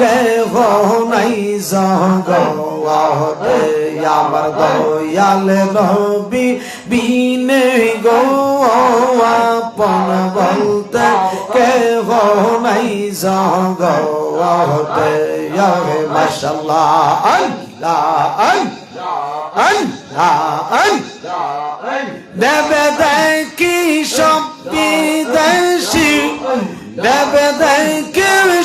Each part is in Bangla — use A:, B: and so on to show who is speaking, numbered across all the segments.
A: কেহ নাই জগতে আমার দয়াল নবী বিনে গো আপন বলতে কেহ নাই জগতে মাশাআল্লাহ আল্লাহ দেবে দেখি সব বিদেশি দেবে দেখি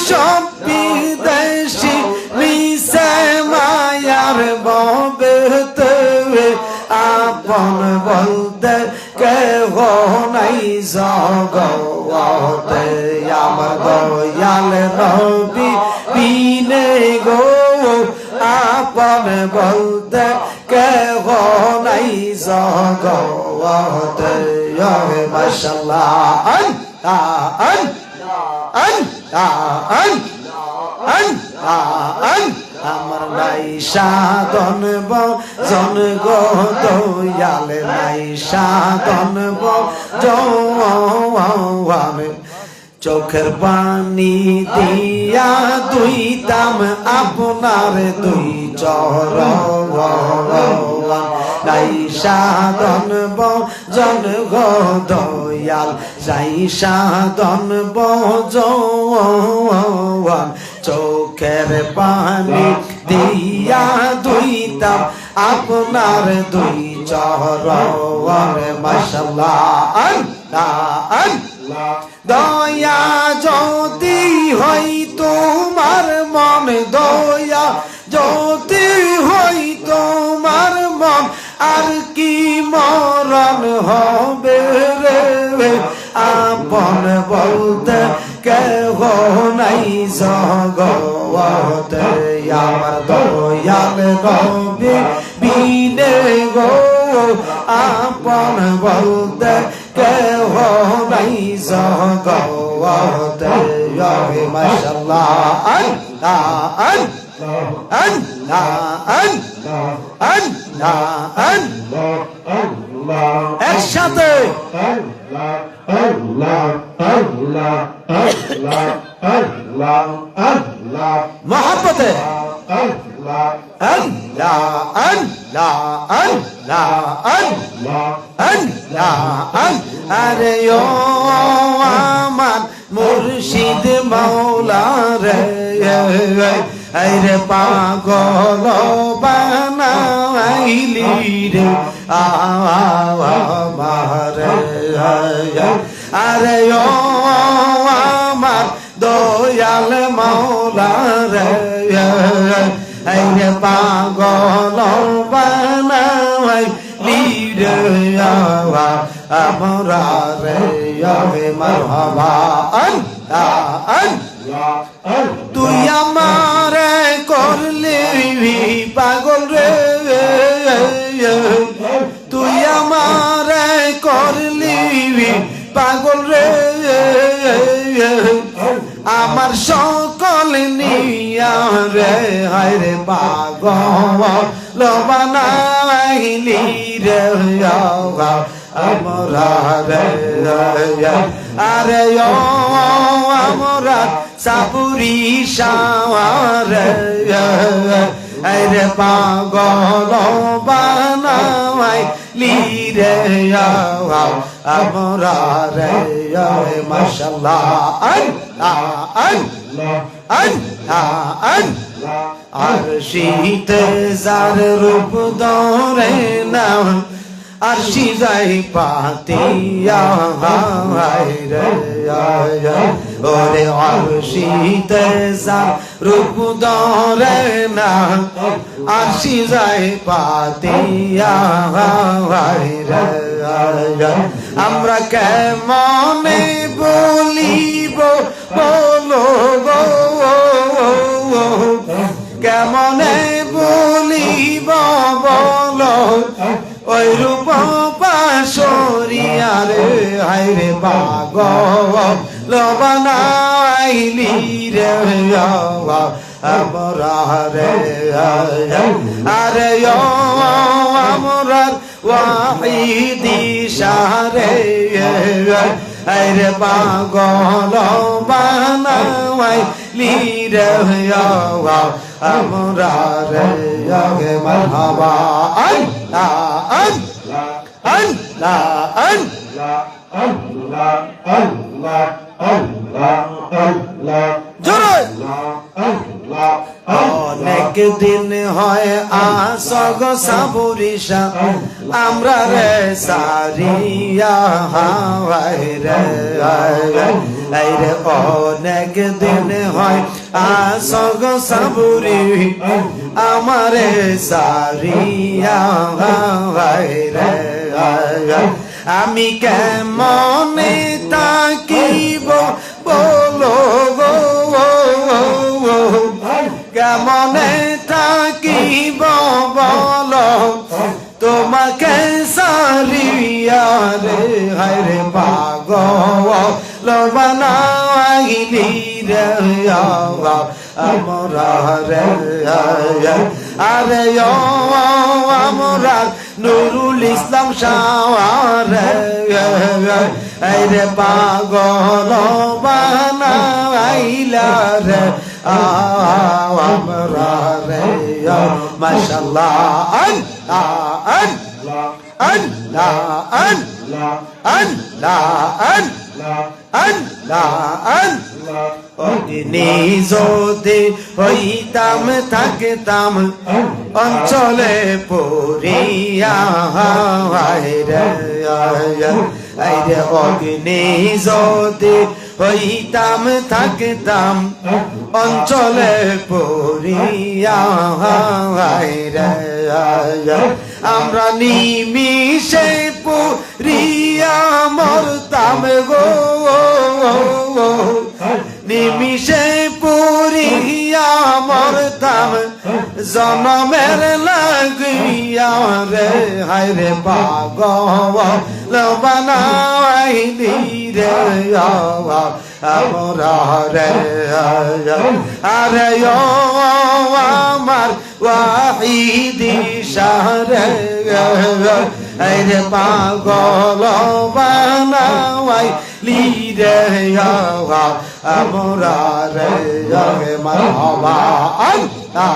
A: সব বিদেশি মিশে মায়ার ববেতে আপন বলতে কেহ নাই জগতে আমার দয়াল নবী বিনে গো আপন বলতে কেহ নাই জগতে মাশাআল্লাহ আমার নাই সাধন জন গো দয়াল নাই সাধন জন চোখের পানি দিয়া দুইতাম আপনার দুই চরণ নাই সাধন জন গো দয়াল নাই সাধন জন চোখের পানি দিয়া দুইতাম আপনার দুই চরণ মাশাআল্লাহ দয়া যদি হই তোমার মন দয়া যদি হই তোমার মন আর কি মরণ হবে রে আপন বলতে কেহ নাই জগতে আমার দয়াল নবী বিনে গো আপন বলতে কেহ নাই জগতে মাশাআল্লাহ একসাথে মহব্বতে আরে ও আমার মুর্শিদ মাওলা রে আরে পাগল বানাইলি রে আমার আরে ও আমার দয়াল মাওলা রে আরে পাগল বানাইলি রে আমরা রে মারহাবা তুই আমারে করলি পাগল রে তুই আমারে করলি পাগল রে আমার সকল নিয়া রে হায় রে পাগল বানাইলি রে আমরা রে আরে ও আমরা সাপুরি শাওয়ারে আরে পাগল বানাইলি রে আমরা রে মাশাআল্লাহ আর শীতে যার রূপ ধরে না আর সিজাই পাতিয়া রে ওরে আর শীতে যার রূপ ধরে না আর সিজাই পাতিয়া রে আমরা কেমনে বলিব বলো গো কেমনে বলিব বলো ওই রূপ পাশরিয়া রে হায় রে পাগল বানাইলি রে আমরা রে আরে আমরা ওয়াহিদি শারে আরে পাগল বানাইলি রে আমরা রে আগে মারহাবা আল্লাহ আল্লাহ আল্লাহ আল্লাহ আল্লাহ আল্লাহ জোরে অনেক দিন হয় আসগ সাবরিশা আমরা রে সারিয়া হাওয়াই রে রে অনেক দিন হয় আসগ সাবরি আমারে সারিয়া হাওয়াই রে আমি কেমনে তাকিব বলো গো কেমনে তাকিব বলো তোমাকে সারিয়া রে হরে পাগল বানাইলি রে আমরা রে আরে আমরা নুরুল ইসলাম শাহ রে পাগল বানাইলা রে আমরা রে মাশাআল্লাহ আল্লাহ আল্লাহ আল্লাহ আল্লাহ আল্লাহ আল্লাহ আল্লাহ অগ্নি যদি হইতাম থাকতাম অঞ্চলে পড়িয়া রে আইরে অগ্নি যদি হইতাম থাকতাম অঞ্চলে পড়িয়া রে আমরা নিমিষে পড়িয়া মরতাম গো নিমিষে পড়িয়া মরতাম জনমের লাগিয়া রে হায় রে পাগল বানাইলি রে আমরা রে আরে আমার ওয়াহিদি শাহ রে রে পাগল বানাইলি রে আমরা রে মারহাবা আল্লাহ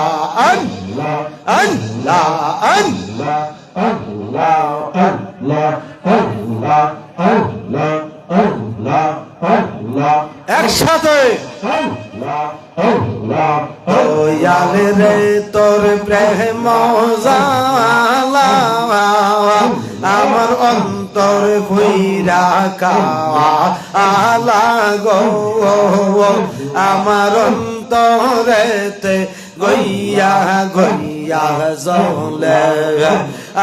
A: আল্লাহ আল্লাহ আল্লাহ আল্লাহ আল্লাহ আল্লাহ আল্লাহ আল্লাহ আল্লাহ একসাথে দয়াল রে তোর প্রেম জালা আমার অন্তর ভুইরা কালা গো আমার অন্তরেতে গইয়া গইয়া জলে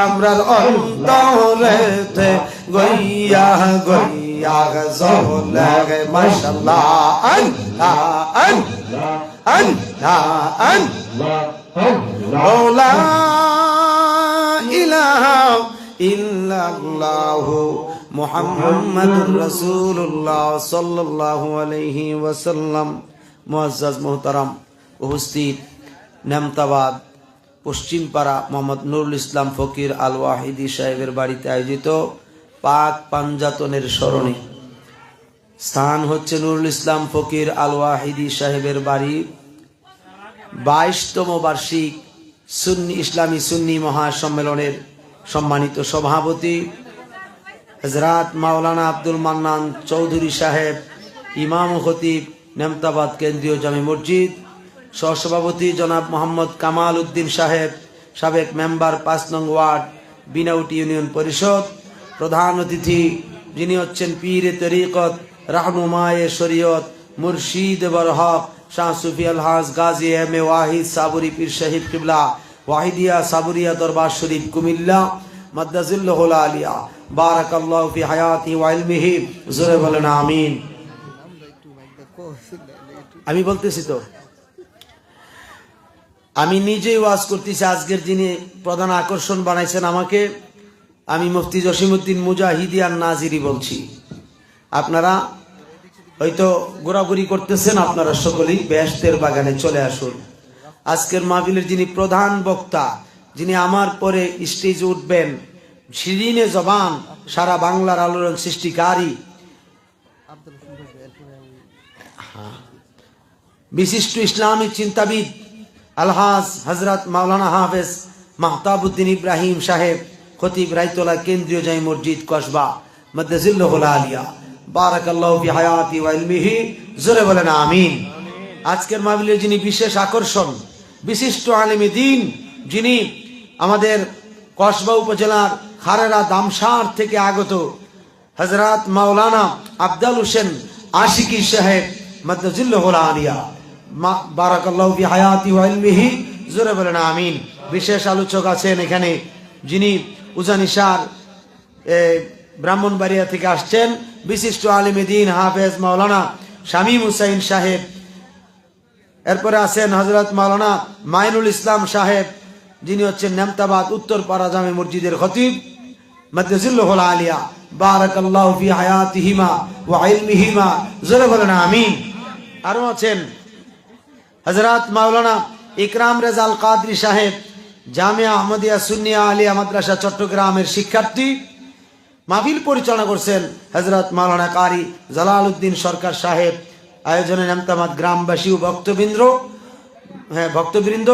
A: আমরার অন্তরেতে গইয়া গইয়া জলে মাশাআল্লাহ আল্লাহ আল্লাহ আল্লাহ আল্লাহ লা ইলাহা ইল্লাল্লাহু মুহাম্মাদুর রাসূলুল্লাহ সাল্লাল্লাহু আলাইহি ওয়াসাল্লাম। মুআজ্জাজ মুহতারাম উপস্থিত, নেমতাবাদ পশ্চিমপাড়া মোহাম্মদ নুরুল ইসলাম ফকির আল ওয়াহিদি সাহেবের বাড়িতে আয়োজিত পাক পাঞ্জাতনের স্মরণে স্থান হচ্ছে নুরুল ইসলাম ফকির আল ওয়াহিদি সাহেবের বাড়ি 22তম বার্ষিক সুন্নি ইসলামী সুন্নি মহাসম্মেলনের সম্মানিত সভাপতি হযরত মাওলানা আব্দুল মান্নান চৌধুরী সাহেব, ইমাম ও খতিব নেমতাবাদ কেন্দ্রীয় জামে মসজিদ, সহসভাপতি জনাব মোহাম্মদ কামাল উদ্দিন সাহেব, সাবেক মেম্বার 5 নং ওয়ার্ড বিনাউটি ইউনিয়ন পরিষদ, প্রধান অতিথি যিনি হচ্ছেন পীরে তরিকত রাহনুমায়ে শরীয়ত মুর্শিদ বরহক শাহ সুফি আলহাজ গাজী এম এ ওয়াহিদ সাবুরি পীর সাহিব কিবলা ওয়াহিদিয়া সাবুরিয়া দরবার শরীফ কুমিল্লা মাদ্দাজিল্লাহুল আলিয়া বারাকাল্লাহু ফি হায়াতি ওয়া ইলমিহি, জোরে বলেন আমিন। আমি বলতেছি তো, আমি নিজেই ওয়াজ করতেছি। আজকের যিনি প্রধান আকর্ষণ বানাইছেন আমাকে, আমি মুফতি জসিমউদ্দিন মুজাহিদিয়ান নাজিরি বলছি। আপনারা হয়তো ঘোরাঘুরি করতেছেন, আপনারা সকলেই বেহেশতের বাগানে চলে আসুন। আজকের মাহফিলের যিনি প্রধান বক্তা, যিনি আমার পরে স্টেজে উঠবেন, শিরিনে জবান, সারা বাংলার আলোড়ন সৃষ্টিকারী, বিশিষ্ট ইসলামী চিন্তাবিদ আলহাজ হযরত মাওলানা হাফেজ মাহতাবউদ্দিন ইব্রাহিম সাহেব, খতিব রায়তলা কেন্দ্রীয় জামি মসজিদ কসবা, মাদ্দাজিল্লাহুল আলিয়া, বারাকাল্লাহু ফি হায়াতি ওয়া ইলমিহি, জোরে বলেন আমিন। আজকের মাহফিলের যিনি বিশেষ আকর্ষণ, বিশিষ্ট আলেমে দ্বীন, যিনি আমাদের কসবা উপজেলার খারেরা দামসার থেকে আগত হযরত মাওলানা আফজাল হোসেন আশিকি সাহেব, মাদ্দাজিল্লাহুল আলিয়া, বারাকাল্লাহু ফি হায়াতি ওয়া ইলমিহি, জোরে বলেন আমিন। বিশেষ আলোচক আছেন এখানে, যিনি উজানিশার ব্রাহ্মণবাড়িয়া থেকে আসছেন, বিশিষ্ট আলেমে দ্বীন হাফেজ মাওলানা শামীম হুসাইন সাহেব। এরপরে আছেন হযরত মাওলানা মাইনুল ইসলাম সাহেব, যিনি হচ্ছেন নেমতাবাদ উত্তরপাড়া জামে মসজিদের খতিব, মাদ্দাজিল্লাহুল আলিয়া, বারাকাল্লাহু ফি হায়াতিহিমা ওয়া ইলমিহিমা, জোরে বলেন আমিন। আরো আছেন হযরত মাওলানা ইকরাম রেজাল কাদরি সাহেব, জামিয়া আহমদিয়া সুন্নিয়া আলিয়া মাদ্রাসা চট্টগ্রামের শিক্ষার্থী। মাহফিল পরিচালনা করছেন হযরত মাওলানা কারি জালালউদ্দিন সরকার সাহেব। আয়োজনে নেমতামাদ গ্রামবাসী ও ভক্তবৃন্দ,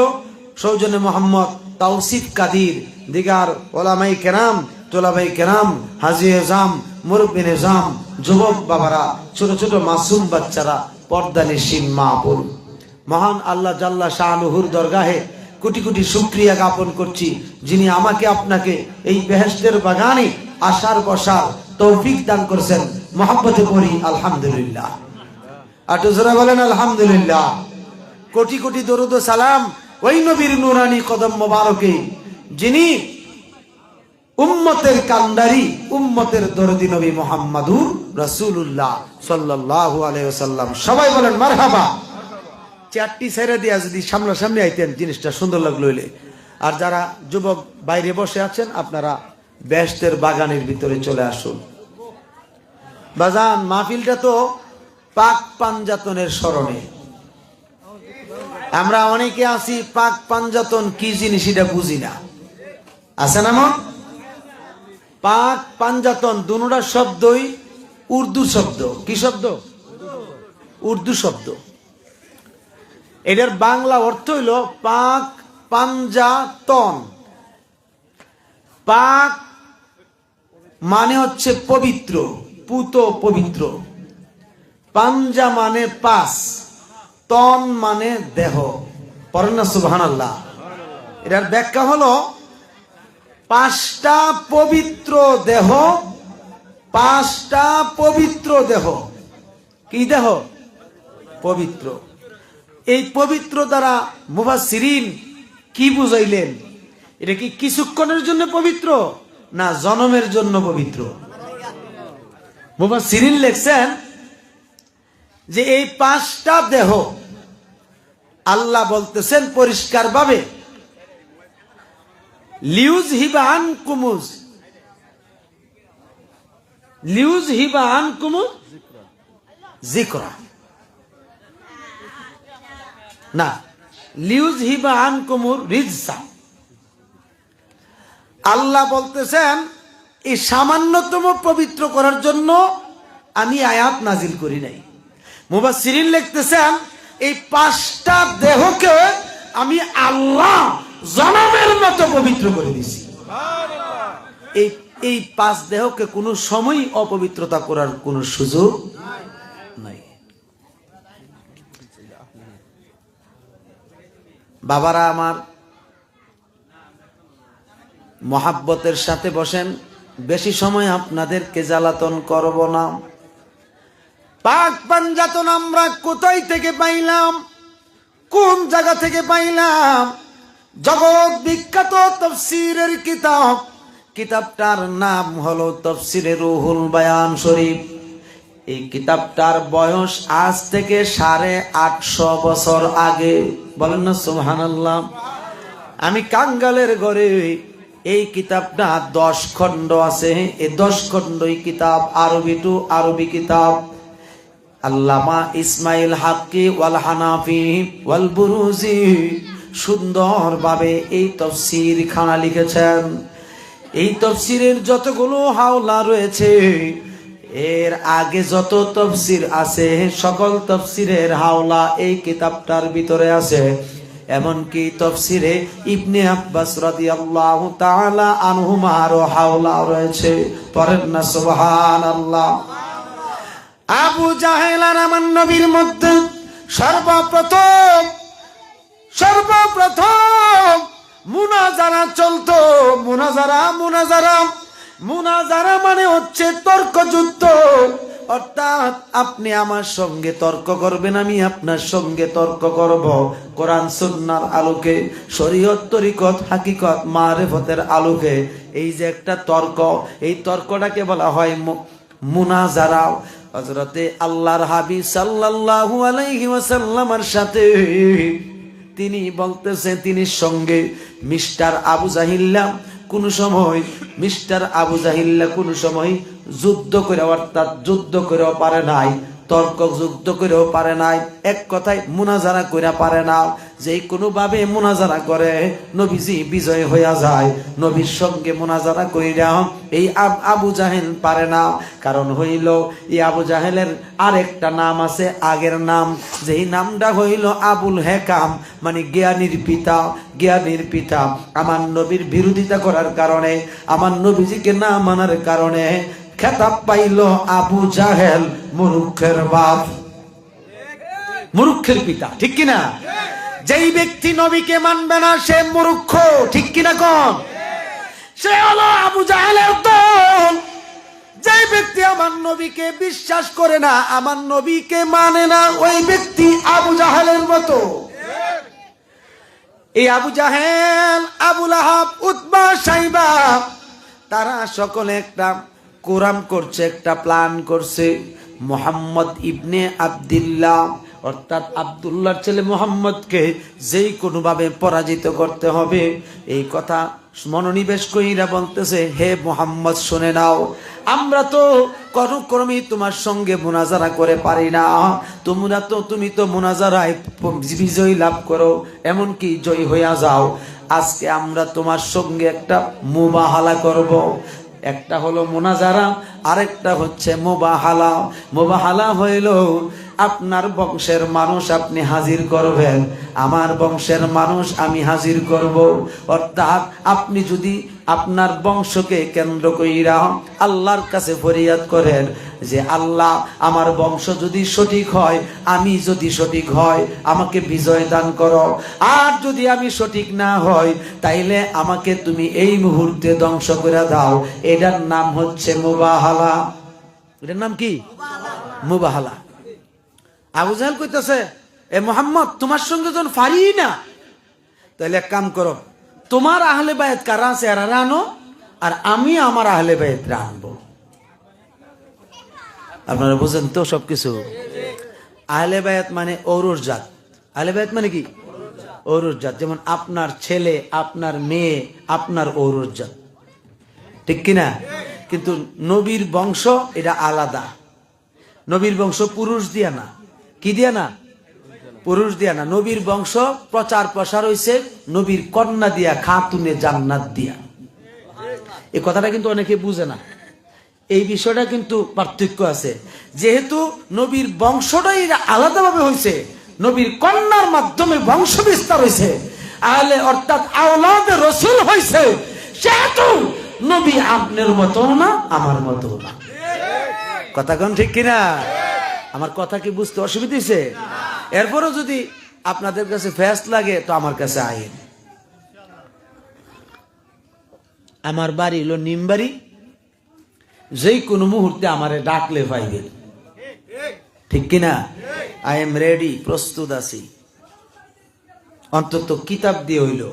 A: সৌজন্যে মোহাম্মদ তাওসিফ কাদির, দিগার ওলামাই কেরাম, তোলাবাই কেরাম, হাজি এজাম, মুরব্বী নিজাম, যুবক বাবারা, ছোট ছোট মাসুম বাচ্চারা, পর্দানিসীন মা বোন, মহান আল্লাহ জাল্লা শাআনুহুর দরগাহে কোটি কোটি শুকরিয়া জ্ঞাপন করছি, যিনি আমাকে আপনাকে এই বেহেশতের বাগানে আসার বসার তৌফিক দান করেছেন। মহব্বতে পড়ি আলহামদুলিল্লাহ। আটু জোরে বলেন আলহামদুলিল্লাহ। কোটি কোটি দরুদ ও সালাম ওই নবীর নুরানি কদম মোবারকে, যিনি উম্মতের কান্ডারি, উম্মতের দরদি নবী মুহাম্মাদুর রাসূলুল্লাহ সাল্লাল্লাহু আলাইহি ওয়াসাল্লাম। সবাই বলেন মারহাবা। চারটি ছেড়ে দিয়া যদি সামনাসামনি আইতেন, জিনিসটা সুন্দর লাগলো হইলে। আর যারা যুবক বাইরে বসে আছেন, আপনারা বেহেশতের বাগানের ভিতরে চলে আসুন। বাজান, মাহফিলটা তো পাক পাঞ্জাতনের স্মরণে। আমরা অনেকে আছি পাক পাঞ্জাতন কি জিনিস এটা বুঝি না, আছে না? মন পাক পাঞ্জাতন দুটা শব্দই উর্দু শব্দ। কি শব্দ? উর্দু শব্দ। এটার বাংলা অর্থ হইল পাক পাঞ্জাতন। পাক মানে হচ্ছে পবিত্র, পুত পবিত্র। পাঞ্জা মানে পাঁচ, তন মানে দেহ। পড়েন না সুবহানাল্লাহ। এটার ব্যাখ্যা হলো পাঁচটা পবিত্র দেহ, পাঁচটা পবিত্র দেহ। কি দেহ? পবিত্র। এই পবিত্র দ্বারা মুফাসসিরিন কি বুঝাইলেন? এটা কি কিছুক্ষণের জন্য পবিত্র, না জনমের জন্য পবিত্র? মুফাসসিরিন লিখছেন যে এই পাঁচটা দেহ আল্লাহ বলতেছেন পরিষ্কার ভাবে, লিউজ হিবা আন কুমুজ, লিউজ হিবা আন কুমুজ জিকরা, না লিউজ হিবা আন কুমুর রিজসা। আল্লাহ বলতেছেন এই সামান্যতম পবিত্র করার জন্য আমি আয়াত নাজিল করি নাই। মুফাসসিরিন লিখতেছেন এই পাঁচটা দেহকে আমি আল্লাহ জনমের মতো পবিত্র করে দিছি। এই পাঁচ দেহকে কোনো সময় অপবিত্রতা করার কোনো সুযোগ নাই। বাবারা আমার, মহাব্বতের সাথে বসেন, বেশি সময় আপনাদেরকে জ্বালাতন করব না। পাক পাঞ্জাতন আমরা কোথায় থেকে পাইলাম, কোন জায়গা থেকে পাইলাম? জগৎ বিখ্যাত তাফসীরের কিতাব, কিতাবটার নাম হলো তাফসীরে রুহুল বায়ান শরীফ। এই কিতাবটার বয়স আজ থেকে 850 বছর আগে। বলেন না সুবহানাল্লাহ। আমি কাঙ্গালের ঘরে এই কিতাবটা 10 খণ্ড আছে। এই 10 খণ্ডই কিতাব, আরবি টু আরবি কিতাব। আল্লামা ইসমাইল হাক্কি ওয়াল হানাফি ওয়াল বুরুজি সুন্দরভাবে এই তাফসীর খানা লিখেছেন। এই তাফসীরের যতগুলো হাওলা রয়েছে, এর আগে যত তাফসীর আছে সকল তাফসীরের হাওলা এই কিতাবটার ভিতরে আছে। এমনকি তাফসীরে ইবনে আব্বাস রাদিয়াল্লাহু তাআলা আনহুমারও হাওলা রয়েছে। পড়েন না সুবহানাল্লাহ। আবু জাহেল আর আমার নবীর মধ্যে সর্বপ্রথম মুনাজারা চলতো। মুনাজারা মানে হচ্ছে তর্কযুদ্ধ। অর্থাৎ আপনি আমার সঙ্গে তর্ক করবেন, আমি আপনার সঙ্গে তর্ক করব কোরআন সুন্নাহর আলোকে, শরীয়ত তরিকত হাকিকত মারিফতের আলোকে। এই যে একটা তর্ক, এই তর্কটাকে বলা হয় মুনাজারা। হযরতে আল্লাহর হাবিব সাল্লাল্লাহু আলাইহি ওয়াসাল্লামের সাথে তিনি বলতেছেন, তিনি সঙ্গে মিস্টার আবু জাহিল্লা কোন সময় যুদ্ধ করে, অর্থাৎ যুদ্ধ করেও পারে নাই, তর্ক যুদ্ধ করেও পারে নাই, এক কথায় মুনাজারা করে পারে না। যে কোনো ভাবে মুনাজারা করে নবীজি বিজয় হইয়া যায়। নবীর সঙ্গে মুনাজারা কইরা এই আবু জাহেল পারে না। কারণ হইল এই আবু জাহেলের আরেকটা নাম আছে, আগের নাম, যেই নামটা হইল আবুল হেকাম, মানে জ্ঞানীর পিতা। আমার নবীর বিরোধিতা করার কারণে, আমার নবীজিকে না মানার কারণে খেতাব পাইল আবু জাহেল মূর্খের বাপ, মূর্খের পিতা। ঠিক কিনা? যেই ব্যক্তি নবীকে মানবে না সে মূর্খ। ঠিক কিনা কোন? সে হলো আবু জাহেলের দল। যেই ব্যক্তি আমার নবীকে বিশ্বাস করে না, আমার নবীকে মানে না, ওই ব্যক্তি আবু জাহেলের মতো। এই আবু জাহেল, আবু লাহাব, উতবা, সাইবা, তারা সকলে একটা কোরআন করছে, একটা প্ল্যান করছে। মুহাম্মদ ইবনে আব্দুল্লাহ, অর্থাৎ আব্দুল্লাহর ছেলে মুহাম্মদকে যেই কোনো ভাবে পরাজিত করতে হবে। এই কথা মনোনিবেশ কইরা বলতেছে, হে মুহাম্মদ শুনে নাও, আমরা তো কোনক্রমে তোমার সঙ্গে মুনাজারা করে পারি না। তুমি তো মুনাজারায় বিজয় লাভ করো, এমনকি জয় হইয়া যাও। আজকে আমরা তোমার সঙ্গে একটা মুবাহালা করব। একটা হলো মুনাজারা, আরেকটা হচ্ছে মুবাহালা। মুবাহালা হইল আপনার বংশের মানুষ আপনি হাজির করবেন, আমার বংশের মানুষ আমি হাজির করব। অর্থাৎ আপনি যদি আপনার বংশকে কেন্দ্র কইরা আল্লাহর কাছে ফরিয়াদ করেন যে আল্লাহ, আমার বংশ যদি সঠিক হয়, আমি যদি সঠিক হয়, আমাকে বিজয় দান করো। আর যদি আমি সঠিক না হই, তাইলে আমাকে তুমি এই মুহূর্তে ধ্বংস করে দাও। এটার নাম হচ্ছে মুবাহালা। এটার নাম কি? মুবাহালা। আবু জাহেল কইতেছে, এ মুহাম্মদ, তোমার সঙ্গে যখন পারি না, তাহলে এক কাম করো, তোমার আহলে বায়াত কারা আছে এরা আনো, আর আমি আমার আহলে বায়াত আনবো। আপনারা বুঝেন তো সবকিছু? আহলে বায়াত মানে অরুর জাত। আহলে বায়াত মানে কি? অরুর জাত। যেমন আপনার ছেলে, আপনার মেয়ে, আপনার অরুর জাত। ঠিক কিনা? কিন্তু নবীর বংশ এটা আলাদা। নবীর বংশ পুরুষ দিয়া না। কি দিয়া না? পুরুষ দিয়া না। নবীর বংশ প্রচার প্রসার হইছে নবীর কন্যা দিয়া, খাতুনে জান্নাত দিয়া। এই কথাটা কিন্তু অনেকে বুঝে না। এই বিষয়টা কিন্তু পার্থক্য আছে। যেহেতু নবীর বংশটাই আলাদাভাবে হয়েছে, নবীর কন্যার মাধ্যমে বংশ বিস্তার হয়েছে, আহলে অর্থাৎ আওলাদে রাসূল হয়েছে, সেহেতু নবী আপনার মতো না, আমার মতো না। কথা কোন ঠিক কিনা? আমার কথা কি বুঝতে অসুবিধা হয়েছে? এরপরও যদি আপনাদের কাছে ফ্যাস্ট লাগে তো আমার কাছে আইন। আমার বাড়ি হলো নিমবাড়ি, যেই কোনো মুহূর্তে আমারে ডাকলে পাইবেন। ঠিক কিনা? আই এম রেডি, প্রস্তুত আছি। অন্তত কিতাব দিয়ে হইল।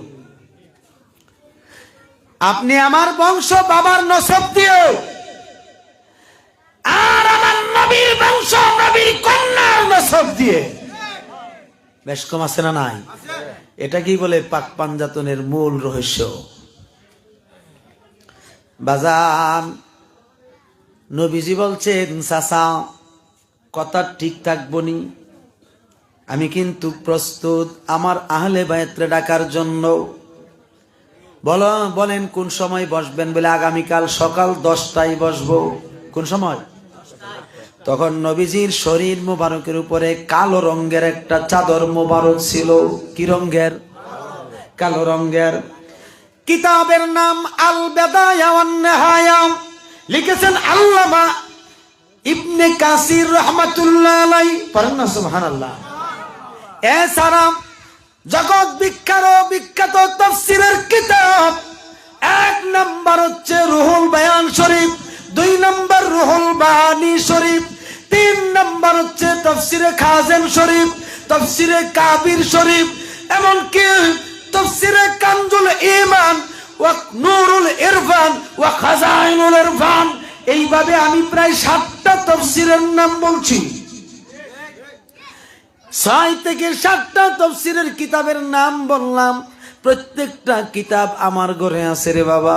A: আপনি আমার বংশ বাবার নসব দিয়ে, আর আমার নবীর বংশ নবীর কন্যার নসব দিয়ে। বেশ কম আছে না নাই? এটা কি বলে পাক পাঞ্জাতনের মূল রহস্য। বাজান, নবীজি বলছেন, চাচা কথা ঠিক থাকবো নি, আমি কিন্তু প্রস্তুত আমার আহলে বায়াতরে ডাকার জন্য। বলেন কোন সময় বসবেন? বলে আগামীকাল সকাল 10টায় বসবো। কোন সময়? তখন নবীজির শরীর মোবারকের উপরে কালো রঙের একটা চাদর মোবারক ছিল। কি রঙের? কালো রঙের। কিতাবের নাম আল বিদায়া ওয়ান নিহায়া, লিখেছেন আল্লামা ইবনে কাসির রাহমাতুল্লাহ আলাইহি। পড়েন না সুবহানাল্লাহ। এছাড়া জগৎ বিখ্যাত তাফসীরের কিতাব, 1 নম্বর হচ্ছে রুহুল বায়ান শরীফ, 2 নম্বর রুহুল বায়ানি শরীফ, 3 নম্বর হচ্ছে তাফসীরে খাজেন শরীফ, তাফসীরে কাবির শরীফ, এমনকি তাফসীরে কানজুল ঈমান ওয়া নূরুল ইরফান ওয়া খাজাইনুল ইরফান। এইভাবে আমি প্রায় 7টা তাফসীরের নাম বলছি। 6 থেকে 7টা তাফসীরের কিতাবের নাম বললাম। প্রত্যেকটা কিতাব আমার ঘরে আছে রে বাবা।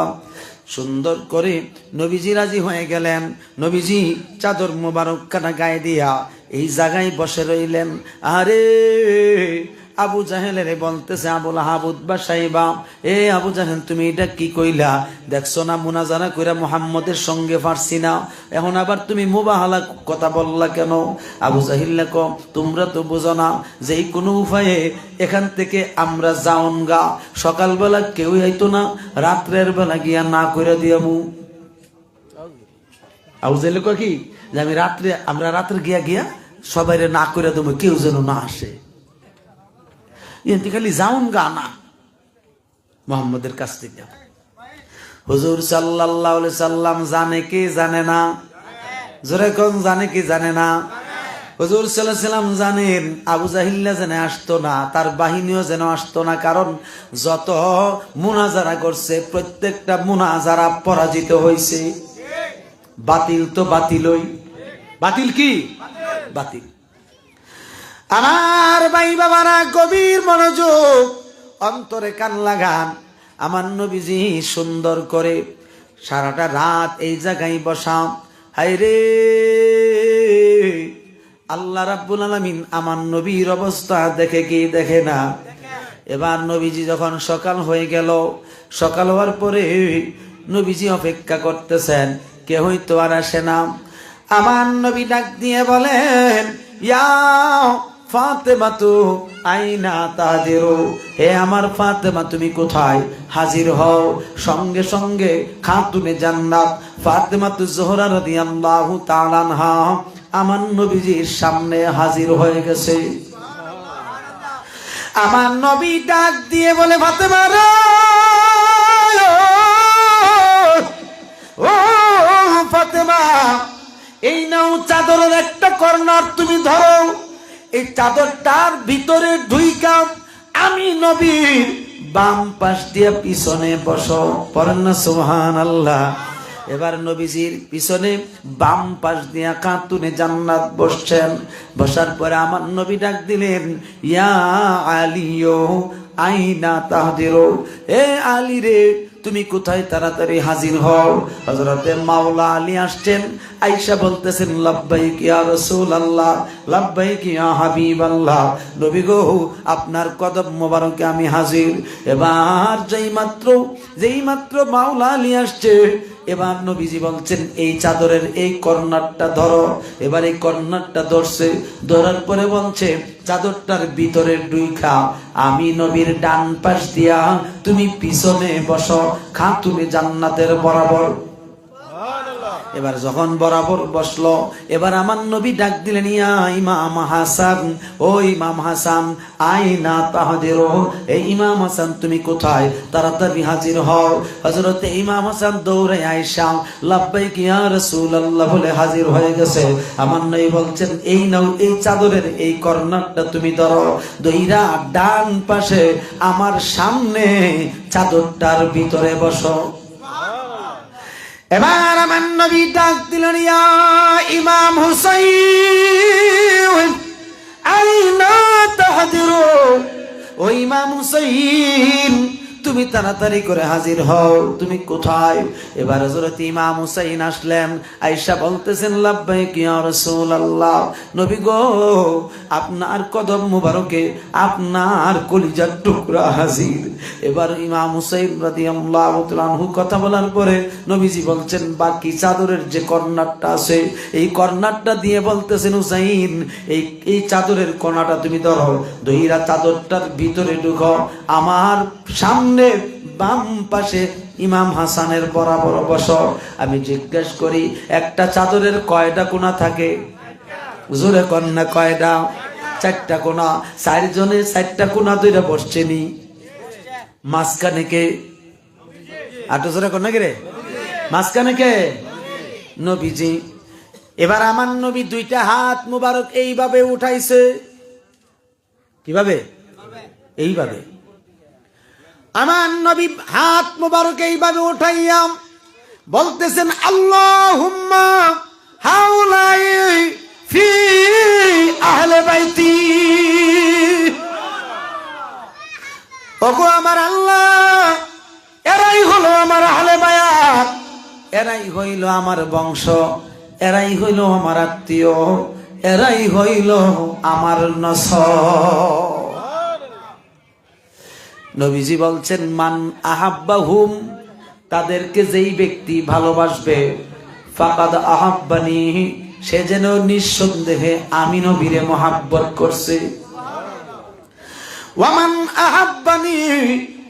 A: সুন্দর করে নবীজি রাজি হয়ে গেলেন। নবীজি চাদর মোবারক কানা গায়ে দিয়া এই জায়গায় বসে রইলেন। আরে আবু জাহেলের বলতেছে, আবুল আহাব উতবা সাইবা, এ আবু জাহেল তুমি এটা কি কইলা? দেখছো না মুনাজারা কইরা মুহাম্মদের সঙ্গে পারছি না, এখন আবার তুমি মুবাহালা কথা বললা কেন? আবু জাহিল কো, তোমরা তো বুঝো না যে কোনো উপায়ে এখান থেকে আমরা যাওন গা, সকালবেলা কেউ আইতো না, রাত্রের বেলা গিয়া না কইরা দিয়ামু। আবু জাহিল কো কি যে আমরা রাত্রে গিয়া সবাইরে না কইরা দেবো, কেউ যেন না আসে। খালি যাউন গা না মুহাম্মদের কাছ থেকে। হুজুর সাল্লাল্লাহু আলাইহি সাল্লাম জানে কি জানে না? জোরে কোন জানে কি জানে না? হুজুর সাল্লাল্লাহু আলাইহি সাল্লাম জানেন আবু জাহিল্লা যেন আসতো না, তার বাহিনীও যেন আসতো না, কারণ যত মুনাজারা করছে প্রত্যেকটা মুনাজারা পরাজিত হয়েছে। বাতিল তো বাতিলই। বাতিল কি? বাতিল। আমার ভাই বাবারা, গভীর মনোযোগ, অন্তরে কান লাগান। আমার নবীজি সুন্দর করে সারাটা রাত এই জায়গায় বসা। হায়রে আল্লাহ রাব্বুল আলামিন আমার নবীর অবস্থা দেখে কি দেখে না? এবার নবীজি যখন সকাল হয়ে গেল, সকাল হওয়ার পরে নবীজি অপেক্ষা করতেছেন, কেউই তো আর আসে না। আমার নবী ডাক দিয়ে বলেন, ইয়া ফাতেমা তু আইনা তাদিরু, হে আমার ফাতেমা তুমি কোথায়? হাজির হও। সঙ্গে সঙ্গে খাতুনে জান্নাত ফাতেমা তু জোহরা রাদিয়াল্লাহু তাআলা আনহা আমার নবীজির সামনে হাজির হয়ে গেছে। আমার নবী ডাক দিয়ে বলে, ফাতেমা রে, ও ফাতেমা, এই নাও চাদরের একটা কর্নার তুমি ধরো, এই চাদরটার ভিতরে ঢুইকা আমি নবীর বাম পাশ দিয়ে পিছনে বসো। পড়েন না সুবহানাল্লাহ। এবার নবীজির পিছনে বাম পাশ দিয়া খাতুনে জান্নাত বসছেন। বসার পরে আমার নবী ডাক দিলেন, ইয়া আলিয়ো আইনা তাহদিরু, এ আলী রে তুমি কোথায়? তাড়াতাড়ি হাজির হও। হযরতে মাওলা আলী আসছেন। আয়েশা বলতেছেন, লাব্বাইক ইয়া রাসূলুল্লাহ, লাব্বাইক ইয়া হাবিবাল্লাহ, নবী গো আপনার কদম মোবারকে আমি হাজির। এবার যেই মাত্র মাওলা আলী আসছে, এবার নবীজি বলছেন, এই চাদরের এই কর্নারটা ধরো। এবার এই কর্নারটা ধরছে, ধরার পরে বলছে, চাদরটার ভিতরে ঢুইকা আমি নবীর ডান পাশ দিয়া তুমি পিছনে বসো খাতুনে জান্নাতের বরাবর। এবার যখন বরাবর বসলো, এবার আমার নবী ডাক দিলেন, ইয়া ইমাম হাসান, ও ইমাম হাসান আইনা তাহদিরু, এই ইমাম হাসান তুমি কোথায়? তাড়াতাড়ি হাজির হও। হযরতে ইমাম হাসান দৌড়ে আয়েশা লাব্বাইক ইয়া রাসূলুল্লাহ বলে হাজির হয়ে গেছে। আমার নবী বলছেন, এই নাও এই চাদরের এই কর্নারটা তুমি ধরো, দইরা ডান পাশে আমার সামনে চাদরটার ভিতরে বসো। এবার আমার নবী ডাক দিলেন, ইয়া ইমাম হুসাইন আইনা তাহদিরু, ও ইমাম হুসাইন তুমি তাড়াতাড়ি করে হাজির হও, তুমি কোথায়? এবার হযরত ইমাম হুসাইন আসলেন, আয়েশা বলতেছেন লাব্বাইক ইয়া রাসূলুল্লাহ, নবী গো আপনার কদম মুবারকে আপনার কলিজার টুকরা হাজির। এবার ইমাম হুসাইন রাদিয়াল্লাহু তাআলা আনহু কথা বলার পরে নবীজি বলছেন বাকি চাদরের যে কর্নারটা আছে এই কর্নারটা দিয়ে বলতেছেন হুসাইন এই চাদরের কোণাটা তুমি ধরো, দইরা চাদরটার ভিতরে ঢুকো, আমার সামনে বাম পাশে ইমাম হাসানের বরাবর বসো। আমি জিজ্ঞেস করি একটা চাদরের কয়টা কোণা থাকে? জোরে কন্যা কয়টা? চারটা কোণা। চারজনে চারটা কোণা দুইটা বসছেনি, মাঝখানে কে? আটো জোরে কন্যা কে রে? মাঝখানে কে? নবীজি। এবার আমার নবী দুইটা হাত মুবারক এইভাবে উঠাইছে। কিভাবে? এইভাবে। আমার নবী হাত মুবারক এইভাবে উঠাইয়া বলতেছেন আল্লাহুম্মা হাউলাই ফি আহলে বাইতি। ওগো আমার আল্লাহ, এরাই হলো আমার আহলে বায়াত, এরাই হইল আমার বংশ, এরাই হইল আমার আত্মীয়, এরাই হইল আমার নসব। নবীজি বলছেন মান আহাব্বাহুম, তাদেরকে যেই ব্যক্তি ভালোবাসবে, ফাকাদ আহাব্বানি, সে যেন নিঃসন্দেহে আমি নবীরে মহাব্বত করছে। ওয়ামান আহাব্বানি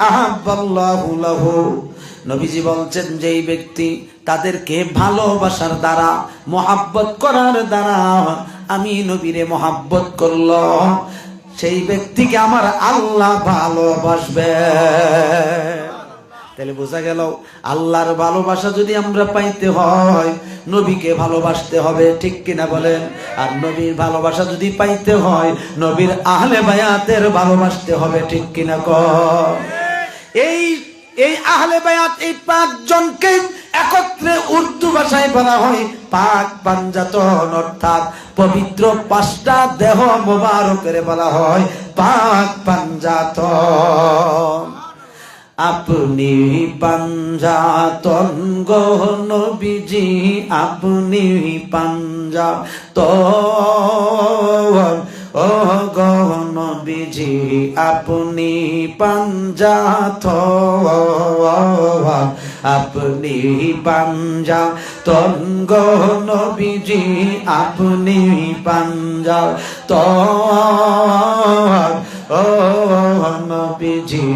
A: আহাব্বাল্লাহু লাহু, নবীজি বলছেন যেই ব্যক্তি তাদেরকে ভালোবাসার দ্বারা মহাব্বত করার দ্বারা আমি নবীরে মহাব্বত করল, সেই ব্যক্তিকে আমার আল্লাহ ভালোবাসবে। তাহলে বোঝা গেল আল্লাহর ভালোবাসা যদি আমরা পাইতে হয় নবীকে ভালোবাসতে হবে, ঠিক কিনা বলেন? আর নবীর ভালোবাসা যদি পাইতে হয় নবীর আহলে বায়াতের ভালোবাসতে হবে, ঠিক কিনা কর? এই আহলে বায়াত, এই পাঁচজনকে একত্রে উর্দু ভাষায় বলা হয় পাক পাঞ্জাতন, অর্থাৎ পবিত্র পাঁচটা দেহ মোবারকের বলা হয় পাক পাঞ্জাতন। আপনি পাঞ্জাতন গো নবীজি, আপনি পাঞ্জাতন ও গো নবীজি, আপনি পাঞ্জাতন, আপনি পাঞ্জাতন গো নবীজি, আপনি পাঞ্জাতন ও নবীজি,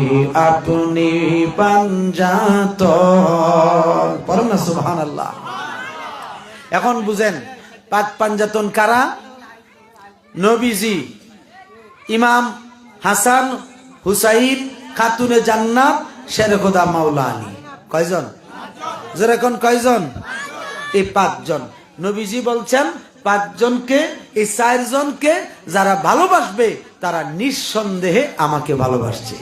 A: আপনি পাঞ্জাতন। পড়ুন না সুবহানাল্লাহ। এখন বুঝেন পাক পাঞ্জাতন কারা? নবীজি, ইমাম হাসান হুসাইন, খাতুনে জান্নাত, শেরে খোদা মাওলা আলী। কয়জন? যেরকম কয়জন? এই পাঁচজন। নবীজি বলছেন পাঁচজনকে, এই চারজনকে যারা ভালোবাসবে তারা নিঃসন্দেহে আমাকে ভালোবাসছে।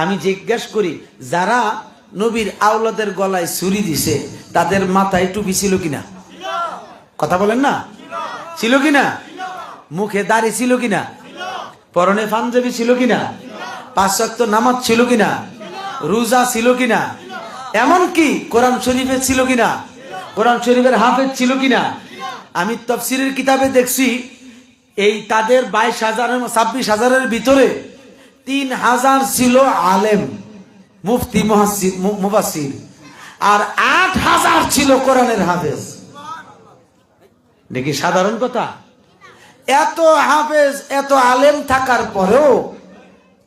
A: আমি জিজ্ঞেস করি যারা নবীর আওলাদের গলায় ছুরি দিছে তাদের মাথায় টুপি ছিল কিনা? কথা বলেন না, ছিল কিনা? মুখে দাড়ি ছিল কিনা? পরনে পাঞ্জাবি ছিল কিনা? পাঁচ ওয়াক্ত নামাজ ছিল কিনা? রোজা ছিল কিনা? এমনকি কোরআন শরীফে ছিল কিনা? কোরআন শরীফের হাফেজ ছিল কিনা? আমি তাফসীরের কিতাবে দেখছি এই তাদের 22,000-26,000-এর ভিতরে 3,000 ছিল আলেম, মুফতি, মুফাসসির, আর 8,000 ছিল কোরআনের হাফেজ। দেখি সাধারণ কথা? এত হাফেজ এত আলেম থাকার পরেও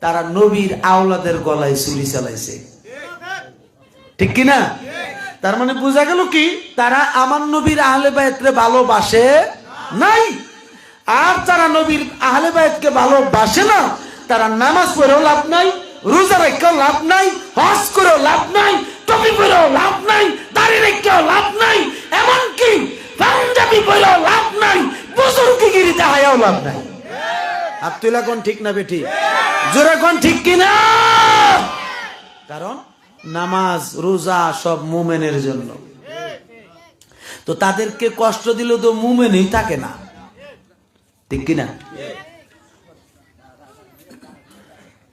A: তারা নবীর আওলাদের গলায় ছুরি চালাইছে, ঠিক কিনা? তার মানে বোঝা গেল কি তারা আমার নবীর আহলে বায়াতকে ভালোবাসে নাই। আর যারা নবীর আহলে বায়াতকে ভালোবাসে না তারা নামাজ পড়েও লাভ নাই, রোজা রেখেও লাভ নাই, হজ করেও লাভ নাই, টুপি পরেও লাভ নাই, দাড়ি রেখেও লাভ নাই, এমনকি পাঞ্জাবি পরেও লাভ নাই, বুজুর্গিগিরি দেখায়ও লাভ নাই। আব্দুল্লাহ কোন ঠিক না বেটি? জোরে কোন ঠিক কিনা? কারণ নামাজ রোজা সব মুমিনের জন্য, তো তাদেরকে কষ্ট দিলে তো মুমিনই থাকে না, ঠিক কিনা?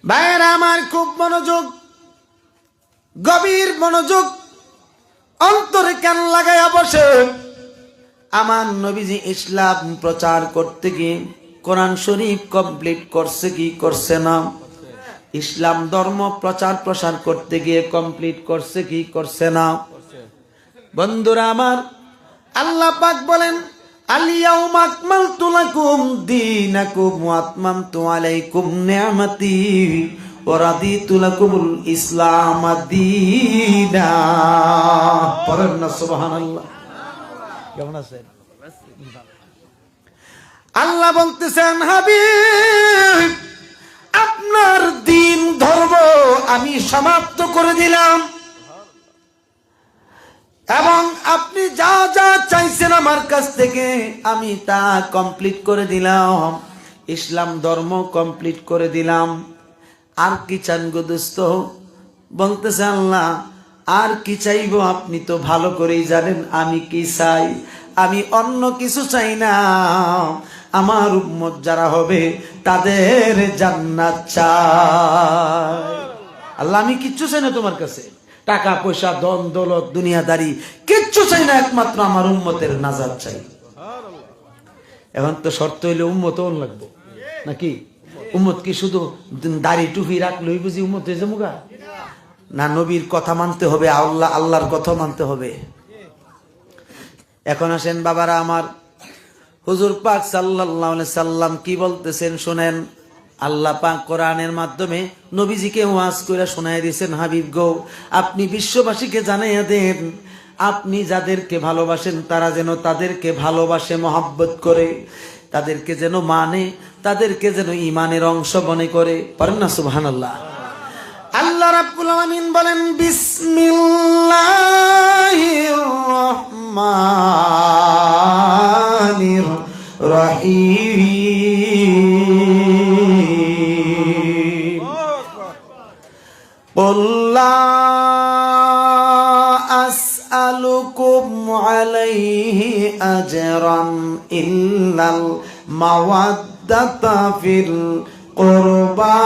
A: ভাইয়েরা আমার, খুব মনোযোগ, গভীর মনোযোগ, অন্তরে কান লাগাইয়া বসে। আমার নবীজি ইসলাম প্রচার করতে গিয়ে কোরআন শরীফ কমপ্লিট করছে কি করছে না? ইসলাম ধর্ম প্রচার প্রসার করতে গিয়ে কমপ্লিট করছে কি করছে না? বন্ধুরা আমার, আল্লাহ পাক বলেন, আল-ইয়াউমা আকমালতু লাকুম দীনাকুম ওয়া আতমামতু আলাইকুম নি'মাতি ওয়া রাদিতু লাকুমুল ইসলাম দীনা। পড়েন না সুবহানাল্লাহ। কেমন আছেন? আল্লাহ বলতেছেন, হাবিব, আপনার দিন ধর্ম আমি সমাপ্ত করে দিলাম এবং আপনি যা যা চাইছেন আমার কাছ থেকে আমি তা কমপ্লিট করে দিলাম। ইসলাম ধর্ম কমপ্লিট করে দিলাম। আর কি চান গো দোস্ত? বলতেছে আল্লাহ, আর কি চাইবো? আপনি তো ভালো করেই জানেন আমি কি চাই। আমি অন্য কিছু চাই না, আমার উম্মত যারা হবে তাদের জান্নাত চাই। আল্লাহ, আমি কিচ্ছু চাই না তোমার কাছে, টাকা পয়সা ধন দৌলত দুনিয়াদারি কিচ্ছু চাই না, একমাত্র আমার উম্মতের নাজাত চাই। এখন তো শর্ত হইলে উম্মত লাগবো নাকি? উম্মত কি শুধু দাড়ি টুপি রাখলেই বুঝি উম্মত হয়ে যাবো গা? না, নবীর কথা মানতে হবে, আল্লাহর কথা মানতে হবে। এখন আসেন বাবারা আমার, হুজুর পাক সাল্লাল্লাহু আলাইহি সাল্লাম কি বলতেছেন শুনেন। আল্লাহ পাক কোরআনের মাধ্যমে নবীজিকে ওয়াজ করে শোনায় দিয়েছেন, হাবিব গো, আপনি বিশ্ববাসীকে জানাইয়া দেন, আপনি যাদেরকে ভালোবাসেন তারা যেন তাদেরকে ভালোবাসে, মহব্বত করে, তাদেরকে যেন মানে, তাদেরকে যেন ঈমানের অংশ মনে করে। পারেন না সুবহানাল্লাহ? আল্লাহ রাব্বুল আলামিন বলেন, বিসমিল্লাহির রহমানির রহিম। কুল লা আসআলুকুম আলাইহি আজরান ইল্লাল মাওয়াদ্দাতা ফিল কুরবা।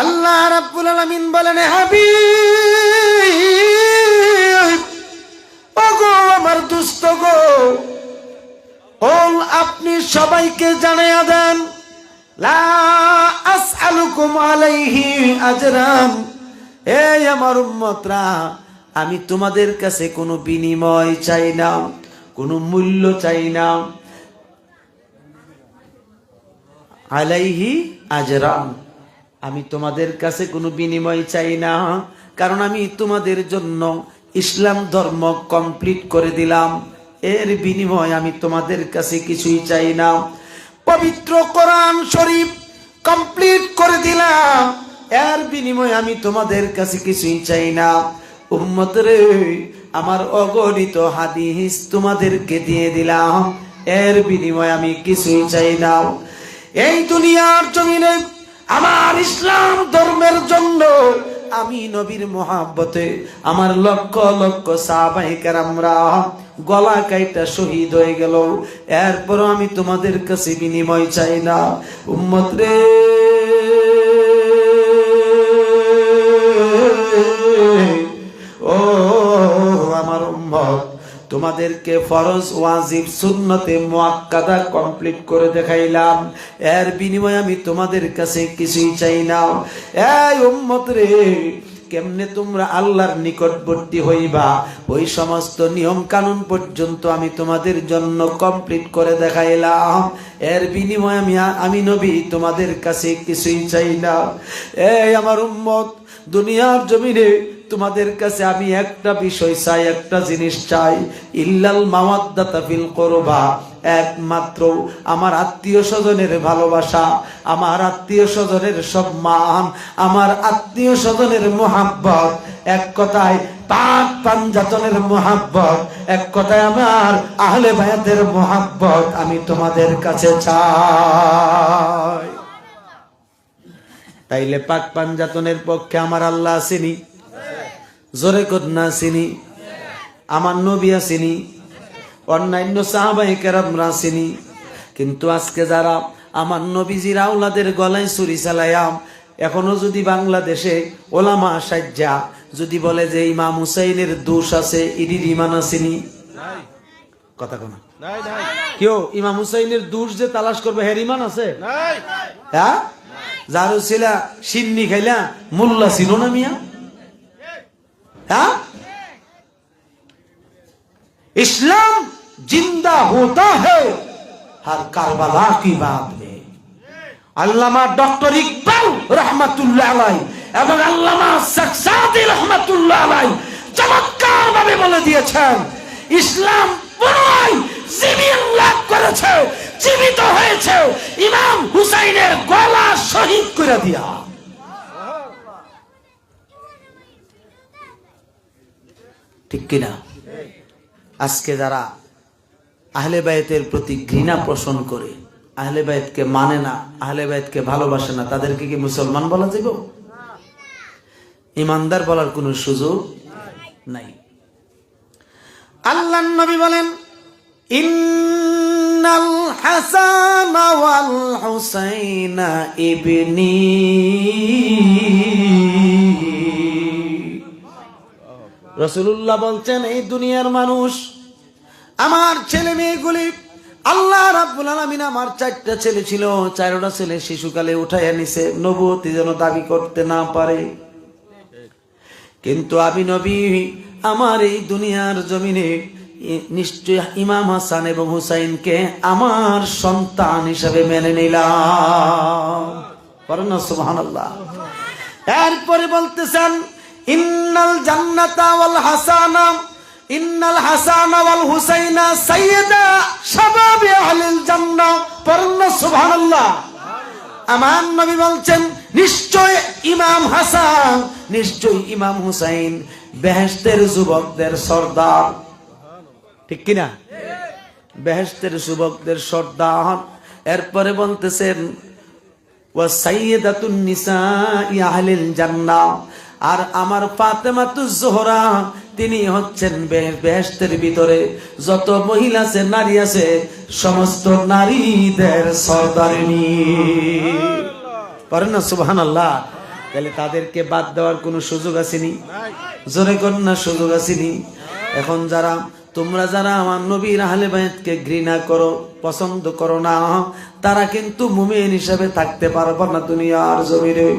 A: আল্লাহ রাব্বুল আলামিন বলেন, হাবিব, ওগো আমার দুস্থ গো, আপনি সবাইকে জানাইয়া দেন, লা আসআলুকুম আলাইহি আজরান, এই আমার উম্মতরা, আমি তোমাদের কাছে কোনো বিনিময় চাই না, কোনো মূল্য চাই না। আলাইহি আজরান, আমি তোমাদের কাছে কোনো বিনিময় চাই না, কারণ আমি তোমাদের জন্য ইসলাম ধর্ম কমপ্লিট করে দিলাম। এর বিনিময় আমি তোমাদের কাছে কিছুই চাই না। পবিত্র কোরআন শরীফ কমপ্লিট করে দিলাম, এর বিনিময় আমি তোমাদের কাছে কিছুই চাই না। উম্মত রে, আমার অগণিত হাদিস তোমাদেরকে দিয়ে দিলাম, এর বিনিময় আমি কিছুই চাই না। এই দুনিয়ার জমিনে আমার ইসলাম ধর্মের জন্য আমি নবীর মহাব্বতে আমার লক্ষ লক্ষ সাহাবায়ে কেরামরা গলা কাইটা শহীদ হয়ে গেল, এরপরও আমি তোমাদের কাছে বিনিময় চাই না। উম্মত রে, ও আমার উম্মত, তোমাদেরকে ফরজ ওয়াজিব সুন্নতে মুআক্কাদা কমপ্লিট করে দেখাইলাম, এর বিনিময়ে আমি তোমাদের কাছে কিছুই চাই না। এই উম্মত রে, কেমনে তোমরা আল্লাহর নিকটবর্তী হইবা, ওই সমস্ত নিয়ম কানুন পর্যন্ত আমি তোমাদের জন্য কমপ্লিট করে দেখাইলাম, এর বিনিময়ে আমি নবী তোমাদের কাছে কিছুই চাই না। এই আমার উম্মত, দুনিয়ার জমিনে তোমাদের কাছে আমি একটা বিষয় চাই, একটা জিনিস চাই, ইল্লাল মাওয়াদ্দাতা ফিল কুরবা, একমাত্র আমার আত্মীয় স্বজনের ভালোবাসা, আমার আত্মীয় স্বজনের সম্মান, আমার আত্মীয় স্বজনের মুহাব্বত, এক কথায় পাক পাঞ্জাতনের মুহাব্বত, এক কথায় আমার আহলে বায়াতের মুহাব্বত আমি তোমাদের কাছে চাই। তাইলে পাক পাঞ্জাতনের পক্ষে আমার আল্লাহ আসেনি? জোরে কন্যা আসেনি? আমার নবী আসেনি? অন্যান্য সাহাবায়ে কেরামরা চিনি, কিন্তু আজকে যারা আমার নবীজির আওলাদের গলায় ছুরি চালায়া এখনো যদি বাংলাদেশে ওলামা সাজ্জা যদি বলে যে ইমাম হুসাইনের দোষ আছে, ইডির ইমান আসেনি, কথা কোনা কেউ ইমাম হুসাইনের দোষ যে তালাশ করবে হের ইমান আছে? হ্যাঁ, যার ছিলা সিন্নি খাইলা মোল্লা ছিল না মিয়া? হ্যাঁ, इस्लाम जिंदा होता है हर करबला की बात में। अल्लामा डॉक्टर इकबाल रहमतुल्लाह अलैह এবং আল্লামা সাকসাতি রহমাতুল্লাহ আলাইহি চমৎকার ভাবে বলে দিয়েছেন, ইসলাম পুনরায় জীবন লাভ করেছে, জীবিত হয়েছে ইমাম হুসাইনের গলা শহীদ করে দিয়া। ঠিক কিনা? আজকে যারা আহলে বায়তের প্রতি ঘৃণা পোষণ করে, আহলে বায়তকে মানে না, আহলে বায়তকে ভালোবাসে না, তাদেরকে কি মুসলমান বলা যাবে? ইমানদার বলার কোনো সুযোগ নাই। আল্লাহর নবী বলেন, ইন্নাল হাসান ওয়াল হুসাইন ইবনি, রাসূলুল্লাহ বলছেন, এই দুনিয়ার মানুষ, আমার ছেলে মেয়েগুলি, আল্লাহ রাব্বুল আলামিন আমার 4টা ছেলে ছিল, 4টা ছেলে শিশুকালে উঠাইয়া নিছে, নবুয়তি যেন দাবি করতে না পারে। কিন্তু আমি নবী আমার এই দুনিয়ার জমিনে নিশ্চয় ইমাম হাসান এবং হুসাইনকে আমার সন্তান হিসেবে মেনে নিলাম। পড়েন না সুবহানাল্লাহ। এরপরে বলতেছেন, ইন্নাল জান্নাতা ওয়াল হাসানা, ইন্নাল হাসানা ওয়াল হুসাইনা সাইয়্যিদা শাবাবি আহলিল জান্নাহ। পড়েন না সুবহানাল্লাহ। আমার নবী বলছেন, নিশ্চয় ইমাম হাসান, নিশ্চয় ইমাম হুসাইন বেহেশতের যুবকদের সর্দার। ঠিক কিনা? বেহেশতের যুবকদের সর্দার। এরপরে বলতেছেন, ওয়া সাইয়্যিদাতুন নিসাই আহলিল জান্নাহ, আর আমার ফাতেমাতুজ জোহরা তিনি হচ্ছেন বেহেশতের ভিতরে যত মহিলা আছে, নারী আছে, সমস্ত নারীদের সর্দারিনী। পারেন না সুবহানাল্লাহ। তাহলে তাদেরকে বাদ দেওয়ার কোনো সুযোগ আসেনি? জোরে কন্যা সুযোগ আসেনি। এখন যারা তোমরা যারা আমার নবীর আহলে বায়াতকে ঘৃণা করো, পছন্দ করো না, তারা কিন্তু মুমিন হিসেবে থাকতে পারবে না দুনিয়ার জমিনে।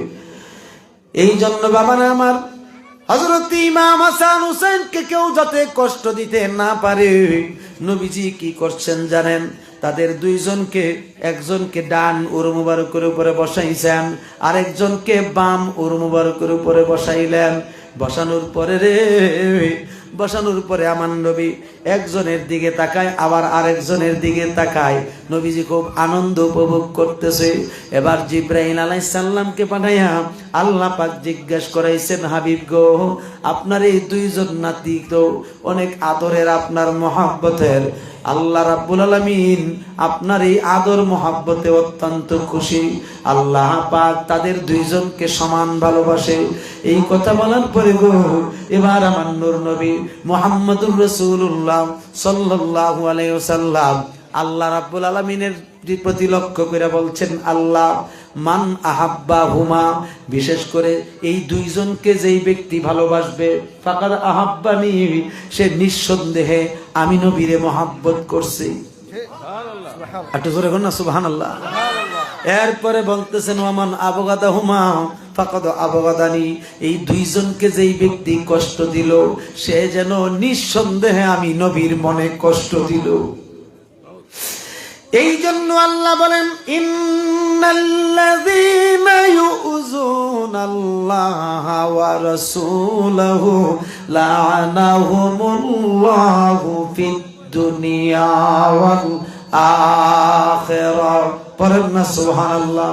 A: এই জন্য বাবারা আমার, হযরত ইমাম হাসান হুসাইনকে কেউ যাতে কষ্ট দিতে না পারে, নবীজি কি করছেন জানেন? তাদের দুইজনকে, একজনকে ডান উর মুবারকের উপরে বসাইছেন, আরেকজনকে বাম উর মুবারকের উপরে বসাইলেন। বসানোর পরে বসানোর পরে আমার নবী একজনের দিকে তাকায়, আবার আরেকজনের দিকে তাকায়। নবীজি খুব আনন্দ উপভোগ করতেছে। এবার জিব্রাইল আলাইহিস সালামকে পাঠাইয়া আল্লাহ পাক জিজ্ঞেস করাইছেন, হাবিব গো, আপনার এই দুইজন নাতি তো অনেক আদরের, আপনার মহব্বতের। আল্লাহ রাব্বুল আলামিন আপনার এই আদর মহব্বতে অত্যন্ত খুশি। আল্লাহ পাক তাদের দুইজনকে সমান ভালোবাসে। এই কথা বলার পরে গো, এবার আমার নূর নবী মুহাম্মদুর রাসূলুল্লাহ সাল্লাল্লাহু আলাইহি ওয়াসাল্লাম আল্লাহ রাব্বুল আলামিনের প্রতি লক্ষ্য করে বলছেন, আল্লাহ মান আহাব্বা হুমা, বিশেষ করে এই দুইজনকে যেই ব্যক্তি ভালোবাসবে, ফাকাদ আহাব্বানি, সে নিঃসন্দেহে আমি নবীরে মহব্বত করছি। একটু জোরে বলুন না সুবহানাল্লাহ। এরপরে বলতেছেন, ওয়ামান আবগাদা হুমা ফাকাদ আবগাদানি, এই দুইজনকে যেই ব্যক্তি কষ্ট দিল, সে যেন নিঃসন্দেহে আমি নবীর মনে কষ্ট দিল। এই জন্য আল্লাহ বলেন, ইন্নাল্লাযীনা ইউযুনাল্লাহা ওয়া রাসূলাহু লা'আনাহুমুল্লাহু ফিদ দুনিয়া ওয়াল আখিরাহ। পড়েন না সুবহানাল্লাহ।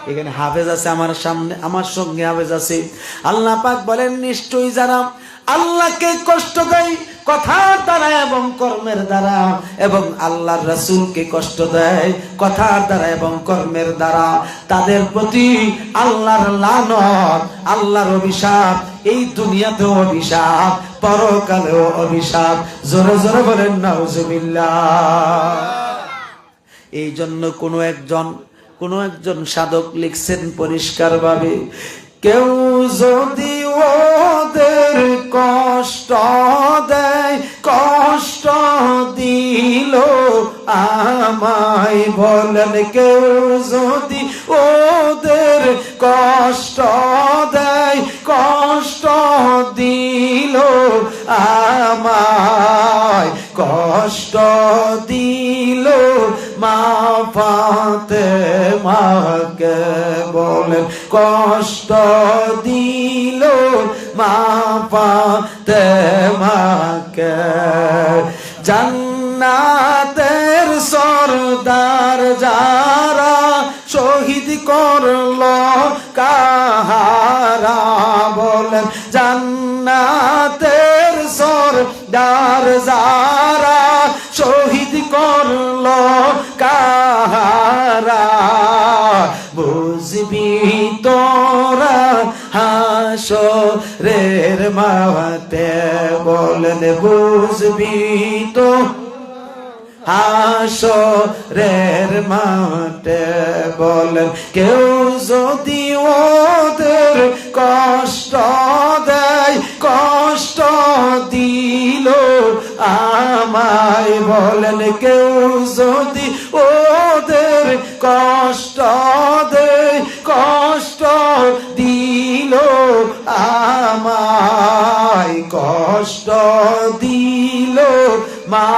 A: এখানে হাফেজ আছে আমার সামনে, আমার সঙ্গে হাফেজ আছে। আল্লাহ পাক বলেন, নিশ্চয়ই যারা আল্লাহকে কষ্ট দেয় কথার দ্বারা এবং কর্মের দ্বারা, এবং আল্লাহর রাসূলকে কষ্ট দেয় কথার দ্বারা এবং কর্মের দ্বারা, তাদের প্রতি আল্লাহর লানত, আল্লাহর অভিশাপ, এই দুনিয়াতেও অভিশাপ, পরকালেও অভিশাপ। জোরে জোরে বলেন নাউজুবিল্লাহ। এই জন্য কোনো একজন সাধক লিখছেন পরিষ্কার ভাবে, কেউ যদি ওদের কষ্ট দেয়, কষ্ট দিল আমায় বলেন, কেউ যদি ওদের কষ্ট দেয়, কষ্ট দিল আমায়, কষ্ট দিল মা ফাতেমাকে বলেন, কষ্ট দিল মা ফাতেমাকে। জান্নাতের সরদার যারা শহীদ করলো কাহারা বলেন, জান্নাতের সরদার যারা শহীদ করলো কাহারা। বুঝবি তোরা হাসরের মাঠে বলেন, বুঝবি তো হাসরের মাঠে বলেন, কেউ যদি ওদের কষ্ট দেয়, কষ্ট দিল আমায় বলেন, কেউ যদি ওদের কষ্ট দেয়, কষ্ট দিল আমায়, কষ্ট দিল মা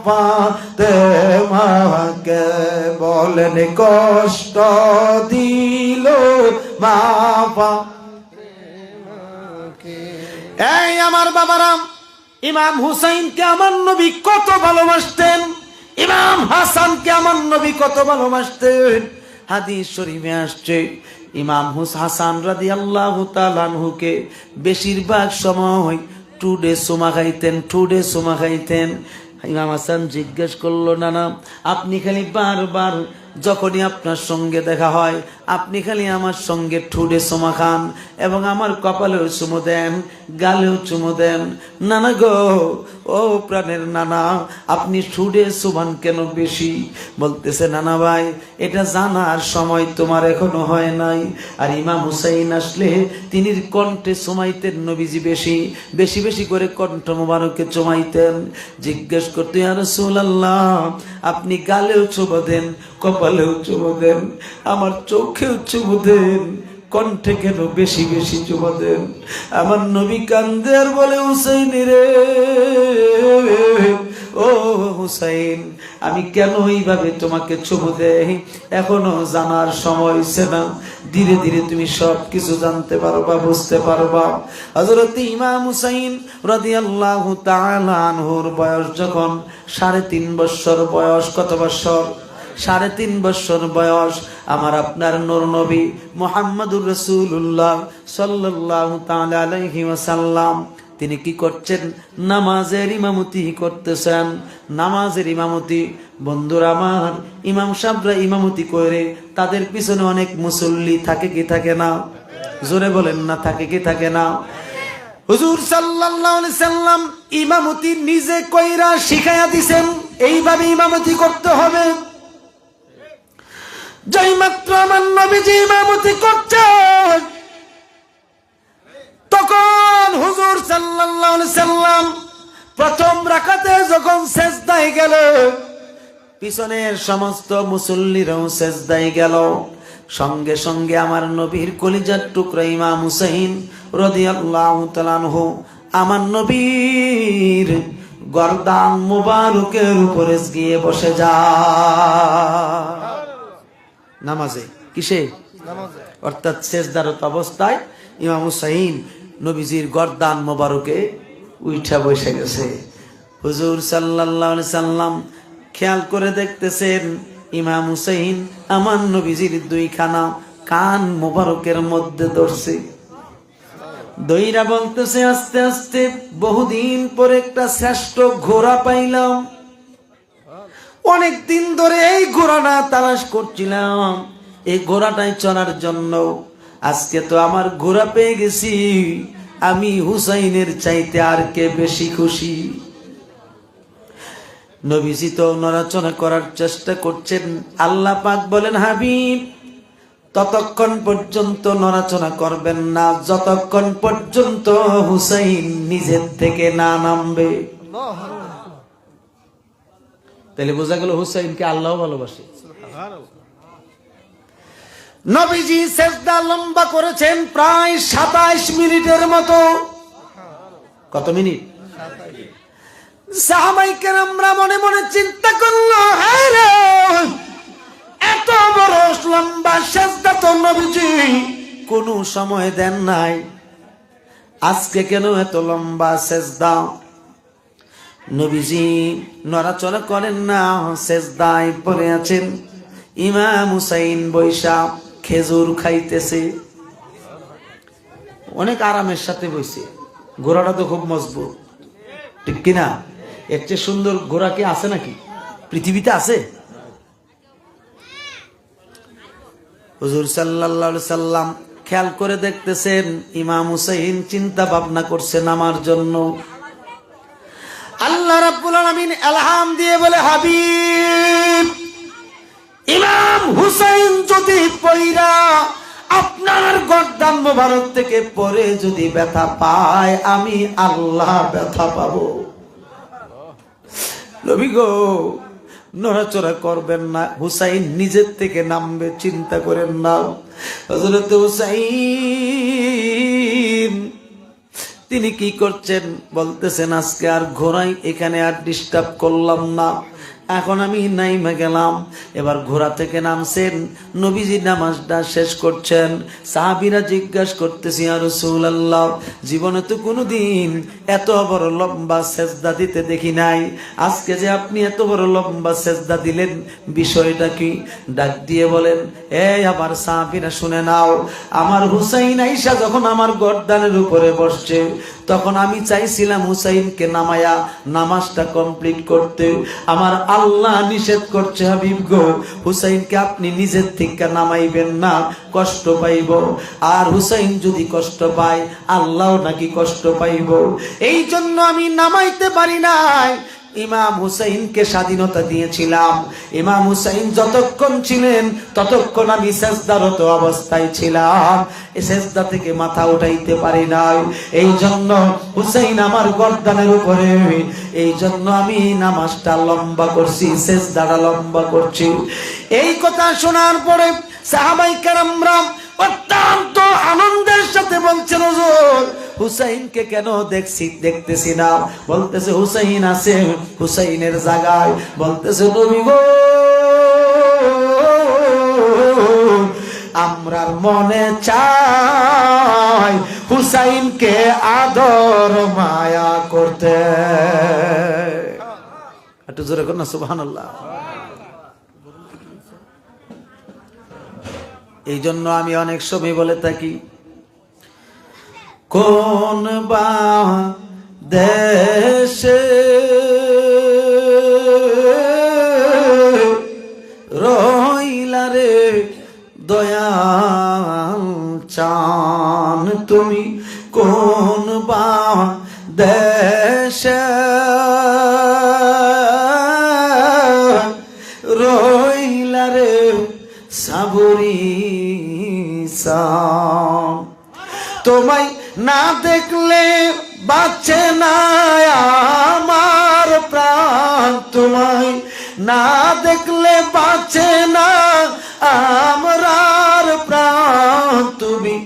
A: ফাতেমাকে বলেন, কষ্ট দিল মা ফাতেমাকে। এই আমার বাবারাম, ইমাম হুসাইনকে আমার নবী কত ভালোবাসতেন, ইমাম হাসানকে আমার নবী কত ভালোবাসতেন। হাদিস শরীফে আসছে, ইমাম হাসান রাদিয়াল্লাহু তাআলা আনহুকে বেশিরভাগ সময় টুডে সুমা খাইতেন। ইমাম হাসান জিজ্ঞেস করলো, নানা আপনি খালি বারবার যখনই আপনার সঙ্গে দেখা হয় আপনি খালি আমার সঙ্গে ঠুডে চুমা খান এবং আমার কপালেও চুমু দেন, গালেও চুমু দেন। নানা গো, ও প্রাণের নানা, আপনি ঠুডে চুমান কেন বেশি? বলতেছে, নানা ভাই, এটা জানার সময় তোমার এখনো হয় নাই। আর ইমাম হুসাইন আসলে তিনি কণ্ঠে চুমাইতেন নবীজি, বেশি বেশি করে কণ্ঠ মোবারকে চুমাইতেন। জিজ্ঞেস করতে, ইয়া রাসূলুল্লাহ, আপনি গালেও চুমু দেন, কপালেও চুমু দেন, আমার চোখেও চুমু দেন, কণ্ঠে কেন বেশি বেশি চুমু দেন? আমার নবী কান্দে আর বলে, হুসাইন রে, ও হুসাইন, আমি কেন এইভাবে তোমাকে চুমু দেই এখনো জানার সময় হইছে না। ধীরে ধীরে তুমি সব কিছু জানতে পারবা, বুঝতে পারবা। হযরত ইমাম হুসাইন রাদিয়াল্লাহু তাআলা আনহুর বয়স যখন 3.5 বছর বয়স, কত বছর? 3.5 বছর বয়স। আমার আপনার নূর নবী মুহাম্মদুর রাসূলুল্লাহ সাল্লাল্লাহু তাআলা আলাইহি ওয়াসাল্লাম তিনি কি করছেন? নামাজের ইমামতি করতেছেন। নামাজের ইমামতি, বন্ধুরা আমার, ইমাম সাহেবরা ইমামতি করে তাদের পিছনে অনেক মুসল্লি থাকে কি থাকে না? জোরে বলেন না, থাকে কি থাকে না? হুজুর সাল্লাল্লাহু আলাইহি সাল্লাম ইমামতি নিজে কইরা শিখাইয়া দিবেন, এইভাবে ইমামতি করতে হবে। যেই মাত্র আমার নবীজি ইমামতি করছেন, তখন হুজুর সাল্লাল্লাহু আলাইহি সাল্লাম প্রথম রাকাতে যখন সিজদায় গেল, পিছনের সমস্ত মুসল্লিরাও সিজদায় গেল। সঙ্গে সঙ্গে আমার নবীর কলিজার টুকরা ইমাম হুসাইন রাদিয়াল্লাহু তাআলা আনহু আমার নবীর গর্দান মুবারকের উপরে গিয়ে বসে যায়। নামাজে, কিসে? নামাজে। অর্থাৎ সিজদারত অবস্থায় ইমাম হুসাইন নবীজির গর্দান মোবারকে উঠা বসে গেছে। হুজুর সাল্লাল্লাহু আলাইহি সাল্লাম খেয়াল করে দেখতেছেন, ইমাম হুসাইন আমার নবীজির দুইখানা কান মোবারকের মধ্যে ধরছে। দইরা বলতেছে, আস্তে আস্তে বহুদিন পরে একটা শ্রেষ্ঠ ঘোড়া পাইলাম। অনেক দিন ধরে এই ঘোড়াটা তালাশ করছিলাম, এই ঘোড়াটাই চড়ার জন্য। আজকে তো আমার ঘোড়া পেয়ে গেছি, আমি হুসাইনের চাইতে আর কে বেশি খুশি? নবীজি তো নড়াচড়া করার চেষ্টা করছেন। আল্লাহ পাক বলেন, হাবিব ততক্ষণ পর্যন্ত নড়াচড়া করবেন না যতক্ষণ পর্যন্ত হুসাইন নিজের থেকে না নামবে। তাহলে বোঝা গেল হুসাইনকে আল্লাহ ভালোবাসে। নবীজি সেজদা লম্বা করেছেন প্রায় 27 মিনিটের মতো। কত মিনিট? সাহাবায়ে কেরামরা মনে মনে চিন্তা করলো, হ্যাঁ রে, এত বড় লম্বা সেজদা তো নবীজি কোনো সময় দেন নাই, আজকে কেন এত লম্বা সেজদা? নবীজি নড়াচড়া করেন না, সেজদায় পড়ে আছেন। ইমাম হুসাইন বৈশা খেজুর খাইতেছে, অনেক আরামের সাথে বইছে। ঘোড়াটা তো খুব মজবুত, ঠিক কিনা? এর চেয়ে সুন্দর ঘোড়া কি আছে নাকি পৃথিবীতে? আছে? হুজুর সাল্লাল্লাহু আলাইহি সাল্লাম খেয়াল করে দেখতেছেন ইমাম হুসাইন চিন্তা ভাবনা করছেন আমার জন্য। আল্লাহ রাব্বুল আলামিন ইলহাম দিয়ে বলে, হাবিব ইমাম হুসাইন যদি পয়রা আপনার গর্দান মোবারক থেকে পরে যদি ব্যথা পায়, আমি আল্লাহ ব্যথা পাবো। নবী গো নড়াচড়া করবেন না, হুসাইন নিজের থেকে নামবে, চিন্তা করেন না। হযরত হুসাইন তিনি কি করছেন বলতেছেন, আজকে আর ঘোড়াই এখানে আর ডিস্টার্ব করলাম না, এখন আমি নাইমা গেলাম। এবার ঘোড়া থেকে নামছেন, নবীজি নামাজটা শেষ করছেন। সাহাবীরা জিজ্ঞাসা করতেছে, ইয়া রাসূলুল্লাহ, জীবনে তো কোনোদিন এত বড় লম্বা সেজদা দিতে দেখি নাই, আজকে যে আপনি এত বড় লম্বা সেজদা দিলেন, বিষয়টা কি? ডাক দিয়ে বলেন, এই আমার সাহাবীরা শুনে নাও, আমার হুসাইন আইসা যখন আমার গর্দানের উপরে বসছে, তখন আমি চাইছিলাম হুসাইনকে নামায়া নামাজটা কমপ্লিট করতে। আমার আল্লাহ নিষেধ করছে, হাবিব গো হুসাইনকে আপনি নিজের থেকে নামাইবেন না, কষ্ট পাইব। আর হুসাইন যদি কষ্ট পায়, আল্লাহ নাকি কষ্ট পাইব। এই জন্য আমি নামাইতে পারি নাই। ইমাম হুসাইনকে স্বাধীনতা দিয়েছিলাম। ইমাম হুসাইন যতক্ষণ ছিলেন ততক্ষণ আমি সেজদারত অবস্থায় ছিলাম, এই সেজদা থেকে মাথা উঠাইতে পারি নাই। এই জন্য হুসাইন আমার গর্দানের উপরে, এই জন্য আমি নামাজটা লম্বা করছি, সেজদাটা লম্বা করছি। এই কথা শোনার পরে সাহাবায়ে কেরামরা অত্যন্ত আনন্দের সাথে বলছেন, হুজুর হুসাইনকে কেন দেখতেছি না? বলতেছে হুসাইন আছে হুসাইনের জায়গায়। বলতেছে নবী গো আমরার মনে চাই হুসাইনকে আদর মায়া করতে। একটু জোরে কর না সুবহানাল্লাহ। এই জন্য আমি অনেক সময় বলে থাকি, কোন বা দেশে রইলা রে দয়াল চান তুমি, কোন বা দেশে রইলা রে সাবরি সাম। তোমায় না দেখলে বাঁচে না আমার প্রাণ, তোমায় না দেখলে বাঁচে না আমরার প্রাণ। তুমি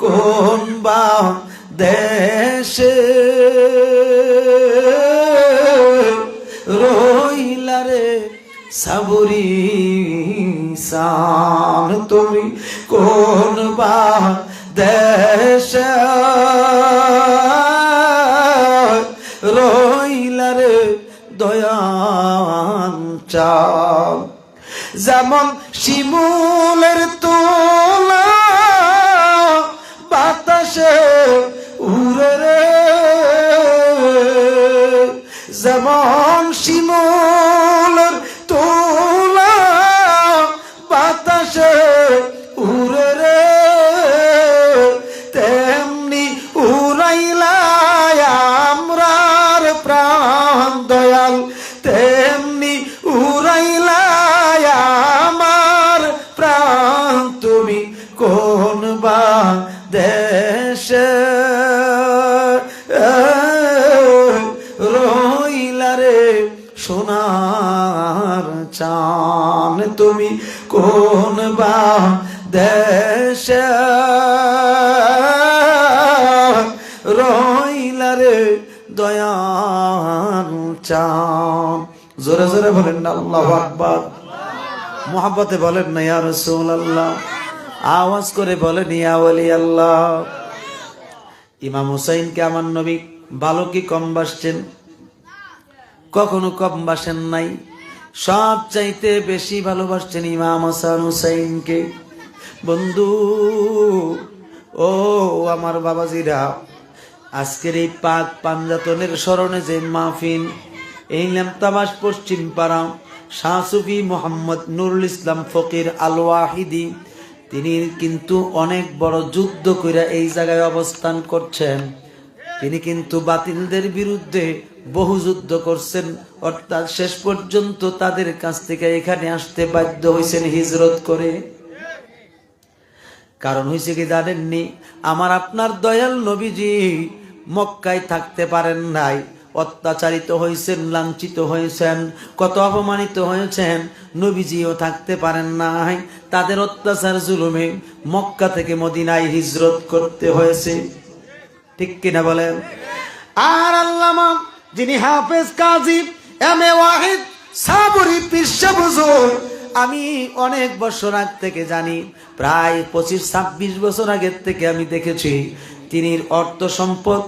A: কোন বা দেশে রইলা রে সাবরি সান, তুমি কোন বা দেশে রইলা রে দয়াল চাও। যেমন শিমুলের তোলা বাতাসে উড়ে রে, যেমন শিমুলের তোলা বাতাসে উড়ে রে, তেমনি উড়াইল তুমি কোন বা দেশে রইলা রে দয়াল চাঁদ। জোরে জোরে বলেন না আল্লাহু আকবার। মুহাব্বতে বলেন না ইয়া রাসূলুল্লাহ। আওয়াজ করে বলেন ইয়া ওয়ালি আল্লাহ। ইমাম হুসাইনকে আমার নবী ভালো কি কম বাসছেন? কখনো কম বাসেন নাই। সব চাইতে বেশি ভালোবাসছেন ইমাম হাসান হুসাইনকে। বন্ধু ও আমার বাবাজিরা, আজকের এই পাক পাঞ্জাতনের স্মরণে যে মাহফিল, এই লেমতাবাস পশ্চিম পাড়া শাহ সুফি মোহাম্মদ নুরুল ইসলাম ফকির আল ওয়াহিদি, তিনি কিন্তু অনেক বড় যুদ্ধ করে এই জায়গায় অবস্থান করছেন। তিনি কিন্তু বাতিলদের বিরুদ্ধে বহু যুদ্ধ করছেন, অর্থাৎ শেষ পর্যন্ত তাদের কাছ থেকে এখানে আসতে বাধ্য হয়েছেন হিজরত করে। কারণ হয়েছে কি জানেননি? আমার আপনার দয়াল নবীজি মক্কায় থাকতে পারেন নাই, অত্যাচারিত হয়েছেন, লাঞ্ছিত হয়েছেন, কত অপমানিত হয়েছেন। নবীজিও থাকতে পারেন নাই, তাদের অত্যাচার জুলুমে মক্কা থেকে মদিনায় হিজরত করতে হয়েছে। ঠিক কিনা বলেন? আর আল্লামা যিনি হাফেজ কাজী এম এ ওয়াহিদ সাবরি পীর সাহেব হুজুর, আমি অনেক বছর আগ থেকে জানি, প্রায় 25-26 বছর আগের থেকে আমি দেখেছি তিনি অর্থ সম্পদ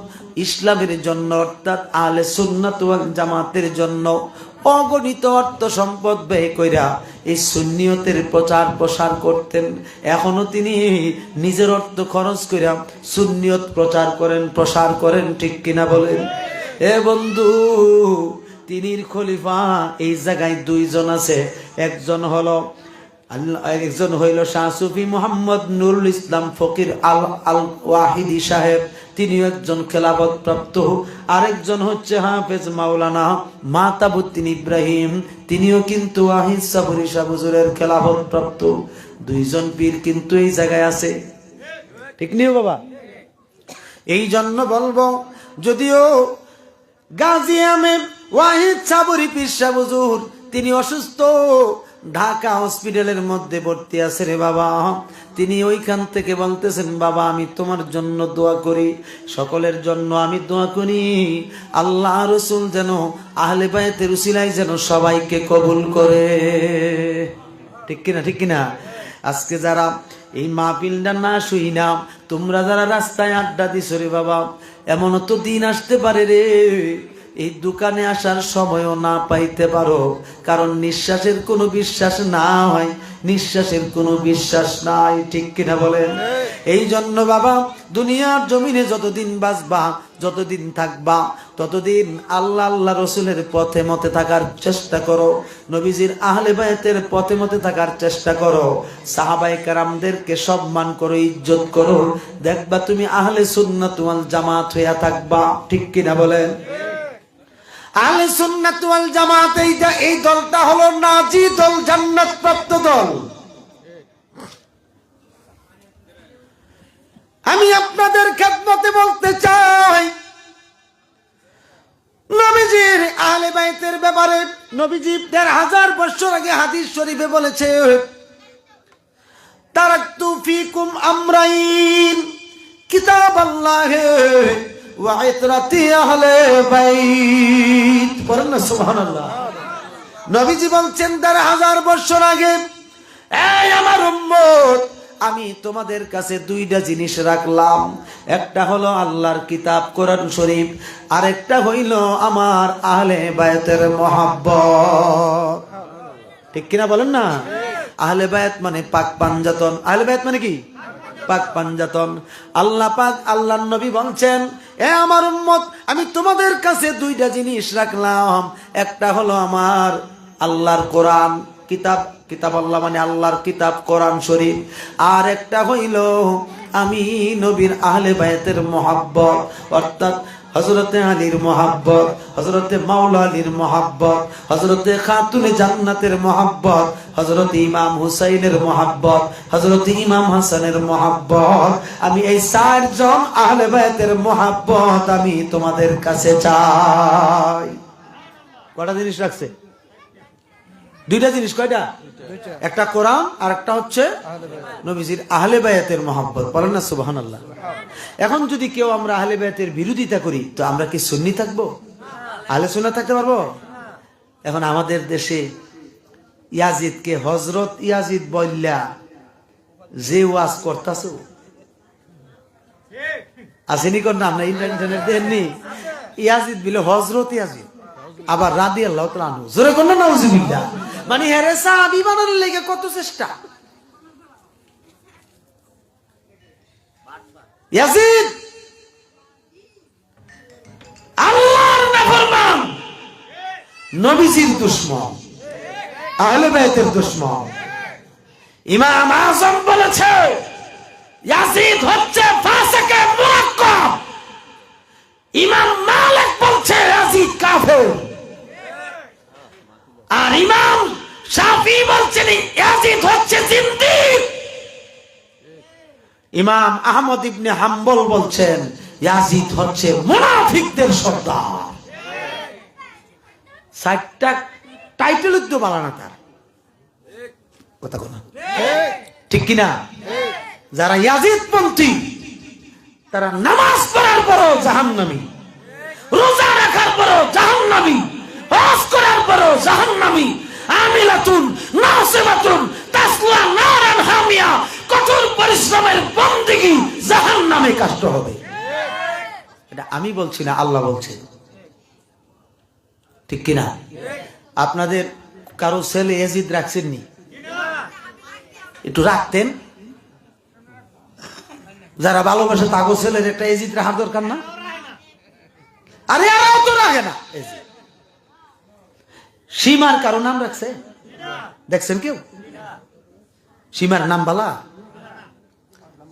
A: ইসলামের জন্য, অর্থাৎ আহলে সুন্নাত ওয়াল জামাতের জন্য অগণিত অর্থ সম্পদ ব্যয় কইরা এই সুন্নিয়তের প্রচার প্রসার করতেন। এখনো তিনি নিজের অর্থ খরচ কইরা সুন্নিয়ত প্রচার করেন, প্রসার করেন। ঠিক কিনা বলেন? এ বন্ধু, তিনির খলিফা এই জায়গায় দুইজন আছে। একজন হইল শাহ সুফি মোহাম্মদ নুরুল ইসলাম ফকির আল ওয়াহিদি সাহেব, তিনিও একজন খেলাফত প্রাপ্ত। আরেকজন হচ্ছে হাফেজ মাওলানা মাতাবুদ্দিন ইব্রাহিম, তিনিও কিন্তু ওয়াহিদ সাবরি শাহ হুজুরের খেলাফত প্রাপ্ত। দুইজন পীর কিন্তু এই জায়গায় আছে। ঠিক নিও বাবা? এই জন্য বলবো, যদিও গাজী আহমেদ ওয়াহিদ সাবরি পীর শাহ হুজুর তিনি অসুস্থ, ঢাকা হসপিটালের মধ্যে ভর্তি আছে রে বাবা, তিনি ওইখান থেকে বলতেছেন, বাবা আমি তোমার জন্য দোয়া করি, সকলের জন্য আমি দোয়া করি, আল্লাহ রাসূল যেন আহলে বায়তের উসিলায় যেন সবাইকে কবুল করে। ঠিক কিনা? ঠিক কিনা? আজকে যারা এই মাহফিলটা না শুই না, তোমরা যারা রাস্তায় আড্ডা দিছো রে বাবা, এমন তো দিন আসতে পারে রে এই দোকানে আসার সময়ও না পাইতে পারো, কারণ নিঃশ্বাসের কোনো বিশ্বাস না হয়, নিঃশ্বাসের কোনো বিশ্বাস নাই। ঠিক কিনা বলেন? এই জন্য বাবা, দুনিয়ার জমিনে যতদিন বাঁচবা, যতদিন থাকবা, ততদিন আল্লাহ আল্লাহ রসুলের পথে মতে থাকার চেষ্টা করো, নবীজির আহলে বায়তের পথে মতে থাকার চেষ্টা করো, সাহাবায়ে কেরামদেরকে সম্মান করো, ইজ্জত করো, দেখবা তুমি আহলে সুন্নাত ওয়াল জামাত হইয়া থাকবা। ঠিক কিনা বলেন? আহলে সুন্নাত ওয়াল জামাত এই দলটা হলো নাজি দল, জান্নাত প্রাপ্ত দল। আমি আপনাদের খেদমতে বলতে চাই, নবীজির আহলে বাইতের ব্যাপারে নবীজি ১৫০০ বছর আগে হাদিস শরীফে বলেছে, তারাকতু ফিকুম আমরাইন কিতাবাল্লাহ ওয়া ইতরাতি আহলে বাইত। পড়েন না সুবহানাল্লাহ। নবীজি বলছেন ১৫০০ বছর আগে, এই আমার উম্মত, আমি তোমাদের কাছে দুইটা জিনিস রাখলাম, একটা হলো আল্লাহর কিতাব কোরআন শরীফ, আর একটা হইল আমার আহলে বায়তের মহব্বত। ঠিক কিনা বলেন না? আহলে বায়ত মানে পাক পাঞ্জাতন। আহলে বায়ত মানে কি? পাক পাঞ্জাতন। আল্লাহ পাক, আল্লাহর নবী বলছেন, এ আমার উম্মত, আমি তোমাদের কাছে দুইটা জিনিস রাখলাম, একটা হলো আমার আল্লাহর কোরআন কিতাব, কিতাব আল্লাহ মানে আল্লাহর কিতাব কোরআন শরীফ, আর একটা হইল আমি নবীর আহলে বায়তের মহব্বত, অর্থাৎ হযরতে আলীর মহব্বত, হযরতে মাওলা আলীর মহব্বত, হযরতে খাতুনে জান্নাতের মহব্বত, হযরতে ইমাম হুসাইনের মহব্বত, হযরতে ইমাম হাসানের মহব্বত। আমি এই 4 জন আহলে বায়তের মহব্বত আমি তোমাদের কাছে চাই। কয়টা জিনিস রাখছে? দুইটা জিনিস। কয়টা? একটা কোরআন আর একটা হচ্ছে নবীজির আহলে বায়াতের মহব্বত। বলেন না সুবহানাল্লাহ। এখন যদি কেউ আমরা আহলে বায়াতের বিরোধিতা করি তো আমরা কি সুন্নি থাকবো? আহলে সুন্নাহ থাকতে পারবো? এখন আমাদের দেশে ইয়াজিদকে হযরত ইয়াজিদ বললা যে ওয়াজ করতেছ আসেনি কোন নাম না ইন্টারনেট দেননি ইয়াজিদ বিলে হযরত ইয়াজিদ আবার রাদিয়াল্লাহু তাআলা আনহু জোরে কোন নাউজুবিল্লাহ মানে হেরে সাহাবী বানানোর লাগি কত চেষ্টা। ইয়াজিদ আল্লাহর নাফরমান, নবীজির দুশমন, আহলে বাইতের দুশমন। ইমাম আযম বলেছে ইয়াজিদ হচ্ছে ফাসিকে মুরাক্কাব। ইমাম মালিক বলছে ইয়াজিদ কাফের। আর ইমাম শাফি বলছেন ইয়াজিদ হচ্ছে জিন্দিক। ইমাম আহমদ ইবনে হাম্বল বলছেন ইয়াজিদ হচ্ছে মুনাফিকদের সর্দার। চারটা টাইটেল তো বানানা তার কথা কোনা ঠিক কিনা? যারা ইয়াজিদ পন্থী তারা নামাজ পড়ার পরও জাহান্নামী, রোজা রাখার পরও জাহান্নামী, হজ করার পরও জাহান্নামী। আমিলাতুন নাসিবাতুন তাসলা নারান হামিয়া, কঠোর পরিশ্রমের বন্দেগী জাহান্নামে কষ্ট হবে। এটা আমি বলছি না, আল্লাহ বলছেন। ঠিক কিনা? আপনাদের কারো ছেলে ইয়াজিদ রাখছেননি? একটু রাখতেন। যারা ভালোবাসে তাগো ছেলের একটা ইয়াজিদ রাখার দরকার না? আরে আরও তো রাখে না। সীমার কারো নাম রাখছে দেখছেন কেউ? সীমার নাম বালা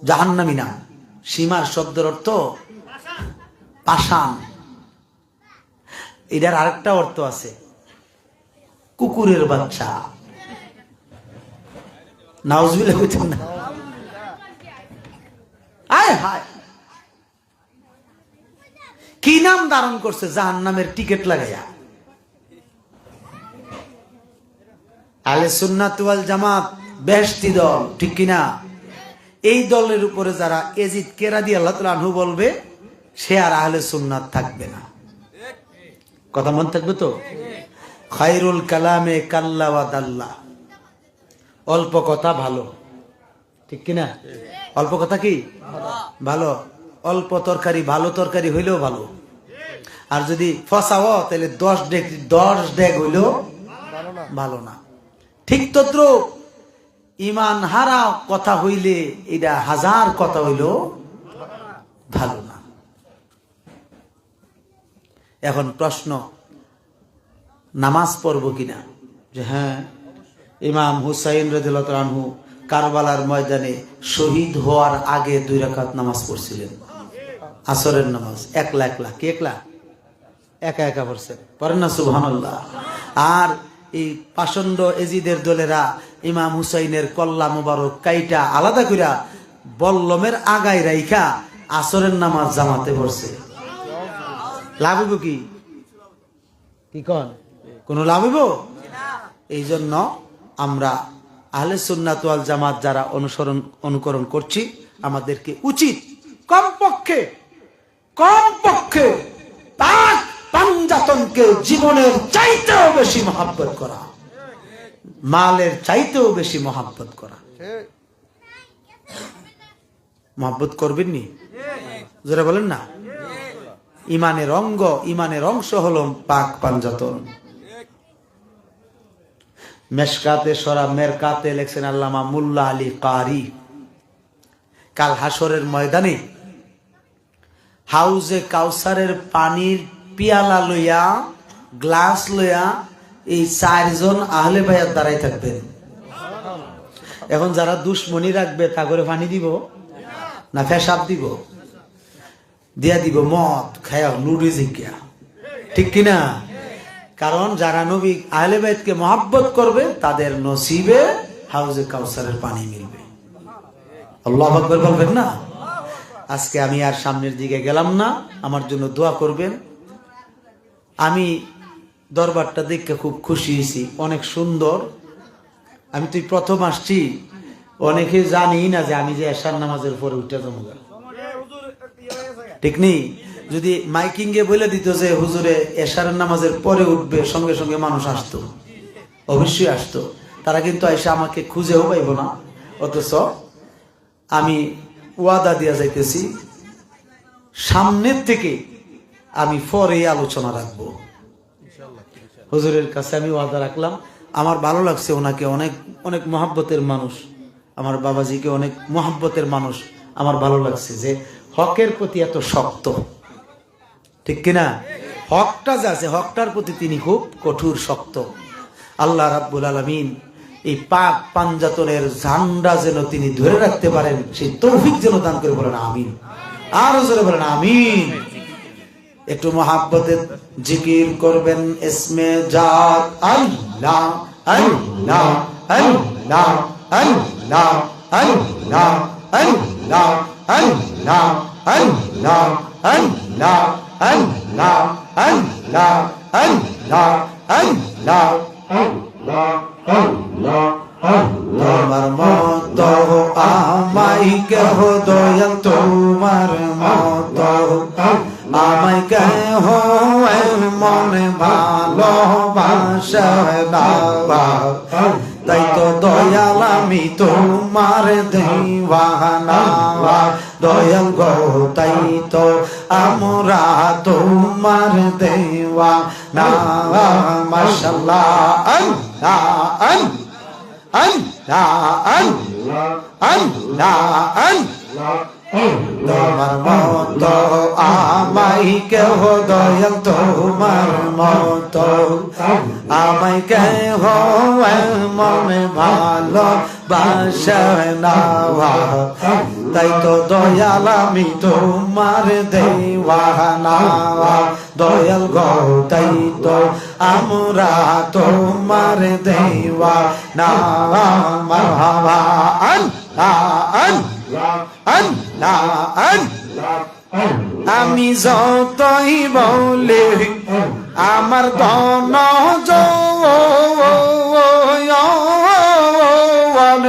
A: জাহান্নামী নাম। সীমার শব্দের অর্থ পাষাণ। এটার আরেকটা অর্থ আছে, কুকুরের বাচ্চা। নাউজুবিল্লাহ কইতেন না? আয় হায়, কি নাম ধারণ করছে জাহান্নামের টিকিট লাগাইয়া। আহলে সুন্নাত ওয়াল জামাত বেহেশতি দল, ঠিক কিনা? এই দলের উপরে যারা ইয়াজিদ কে রাদিয়াল্লাহু তাআলা আনহু বলবে সে আর আহলে সুন্নাত থাকবে না। কথা মন থাকবে তো? খায়রুল কালামে কাল্লা ওয়া দাল্লা, অল্প কথা ভালো, ঠিক কিনা? অল্প কথা কি ভালো? অল্প তরকারি ভালো তরকারি হইলেও ভালো। আর যদি ফসাও তাহলে 10 ডেগ হইলেও ভালো না। ঠিক তদ্রুপ ইমান হারা কথা হইলে এটা 1000 কথা হইলেও ভালো না। এখন প্রশ্ন, নামাজ পড়বো কিনা? যে হ্যাঁ, ইমাম হুসাইন রাদিয়াল্লাহু তাআলা আনহু কারবালার ময়দানে শহীদ হওয়ার আগে 2 রাকাত নামাজ পড়ছিলেন, আসরের নামাজ। একলা কি একলা? একা পড়ছেন। পড়েন না সুবহানাল্লাহ। আর এই পাষণ্ড এজিদের দলেরা ইমাম হুসাইনের কল্লা মোবারক কাইটা আলাদা কইরা বল্লমের আগায় রাইখা আসরের নামাজ জামাতে পড়ছে। লাভ হইব কি? কি কন? কোন লাভ হইব? এই জন্য আমরা আহলে সুন্নাত ওয়াল জামাত যারা অনুকরণ করছি, আমাদেরকে উচিত কমপক্ষে পাক পাঞ্জাতনকে জীবনের চাইতেও বেশি মহব্বত করা, মালের চাইতেও বেশি মহব্বত করা। মহব্বত করবেন নি? যারা বলেন না, ইমানের অঙ্গ, ইমানের অংশ হলো পাক পাঞ্জাতন। মেশকাতে সরা মেরকাতে লেখছেন আল্লামা মুল্লা আলী কারি, কাল হাসরের ময়দানে হাউজে কাউসারের পানির পিয়ালা লইয়া, গ্লাস লইয়া এই 4 জন আহলে বায়াত দাঁড়াই থাকবেন। এখন যারা দুশ্মনী রাখবে তা করে পানি দিব না পেশাব দিব? দিয়া দিব মদ খায়া লুডি জিজ্ঞা, ঠিক কিনা? কারণ যারা নবী আহলে বাইতকে মহব্বত করবে তাদের নসিবে হাউজে কাউসারের পানি মিলবে। আল্লাহু আকবার বলবেন না? আজকে আমি আর সামনের দিকে গেলাম না, আমার জন্য দোয়া করবেন। আমি দরবারটা দেখে খুব খুশি হয়েছি, অনেক সুন্দর। আমি তুই প্রথম আসছি, অনেকে জানি না যে আমি যে এশার নামাজের পরে উঠে যাবো, ঠিক নেই? যদি মাইকিং এ বলে দিত যে হুজুরে এশারের নামাজের পরে উঠবে, সঙ্গে সঙ্গে মানুষ আসতো, অবশ্যই আসতো। তারা কিন্তু এসে আমাকে খুঁজেও পাইব না। অথচ আমি ওয়াদা দিয়া যাইতেছি, সামনের থেকে আমি পরে আলোচনা রাখবো। হুজুরের কাছে আমি ওয়াদা রাখলাম। আমার ভালো লাগছে, ওনাকে অনেক অনেক মহাব্বতের মানুষ, আমার বাবাজিকে অনেক মহাব্বতের মানুষ। আমার ভালো লাগছে যে হকের প্রতি এত শক্ত, ঠিক কিনা? হকটা যা আছে, হকটার প্রতি তিনি খুব কঠোর শক্ত। আল্লাহ রাব্বুল আলামিন এই পাক পাঞ্জাতনের ঝান্ডা যেন তিনি ধরে রাখতে পারেন, সেই তৌফিক যেন দান করে, বলেন আমিন। আরো জোরে বলেন আমিন। একটু মহাব্বতে জিকির করবেন ইসমে জাত আল্লাহ আল্লাহ আল্লাহ আল্লাহ আল্লাহ আল্লাহ আল্লাহ আল্লাহ আল্লাহ আল্লাহ আল্লাহ আল্লাহ আল্লাহ আল্লাহ। তোমার মত আমায় কেহ দয়াল, তোমার মত আমায় কেহ মনে ভালোবাসে না, তাই তো দয়াল আমি তোমার দিওয়ানা। দয়াল গো তাই তো আমরা তোমার দিওয়ানা। মাশাআল্লাহ আল্লাহ আল্লাহ আল্লাহ আল্লাহ। তোমার মত আমায় কেহ দয়াল, তোমার মত আমায় কেহ মনে ভালোবাসে না, তাই তো দয়াল আমি তোমার দিওয়ানা। দয়াল গো তাই তো আমরা তোমার দিওয়ানা। মারহাবা আল্লাহ আল্লাহ আল্লাহ আল্লাহ। আমি যতই বলি আমার ধন জওয়ান,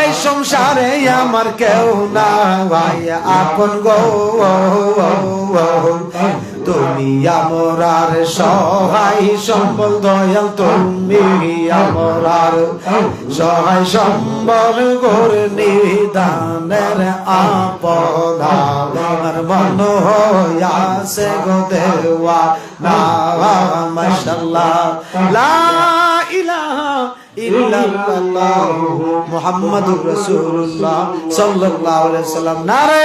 A: এই সংসারে আমার কেউ না ভাই আপন গো। তুমি আমরার সহায় সম্বল, দয়াল তুমি আমরার সহায় সম্বল, গোর নিদানের আপনার মন হইয়াছে গো দেওয়ানা। মাশাআল্লাহ লা ইলাহা ইল্লাল্লাহ মুহাম্মাদুর রাসূলুল্লাহ সাল্লাল্লাহু আলাইহি ওয়াসাল্লাম। নারে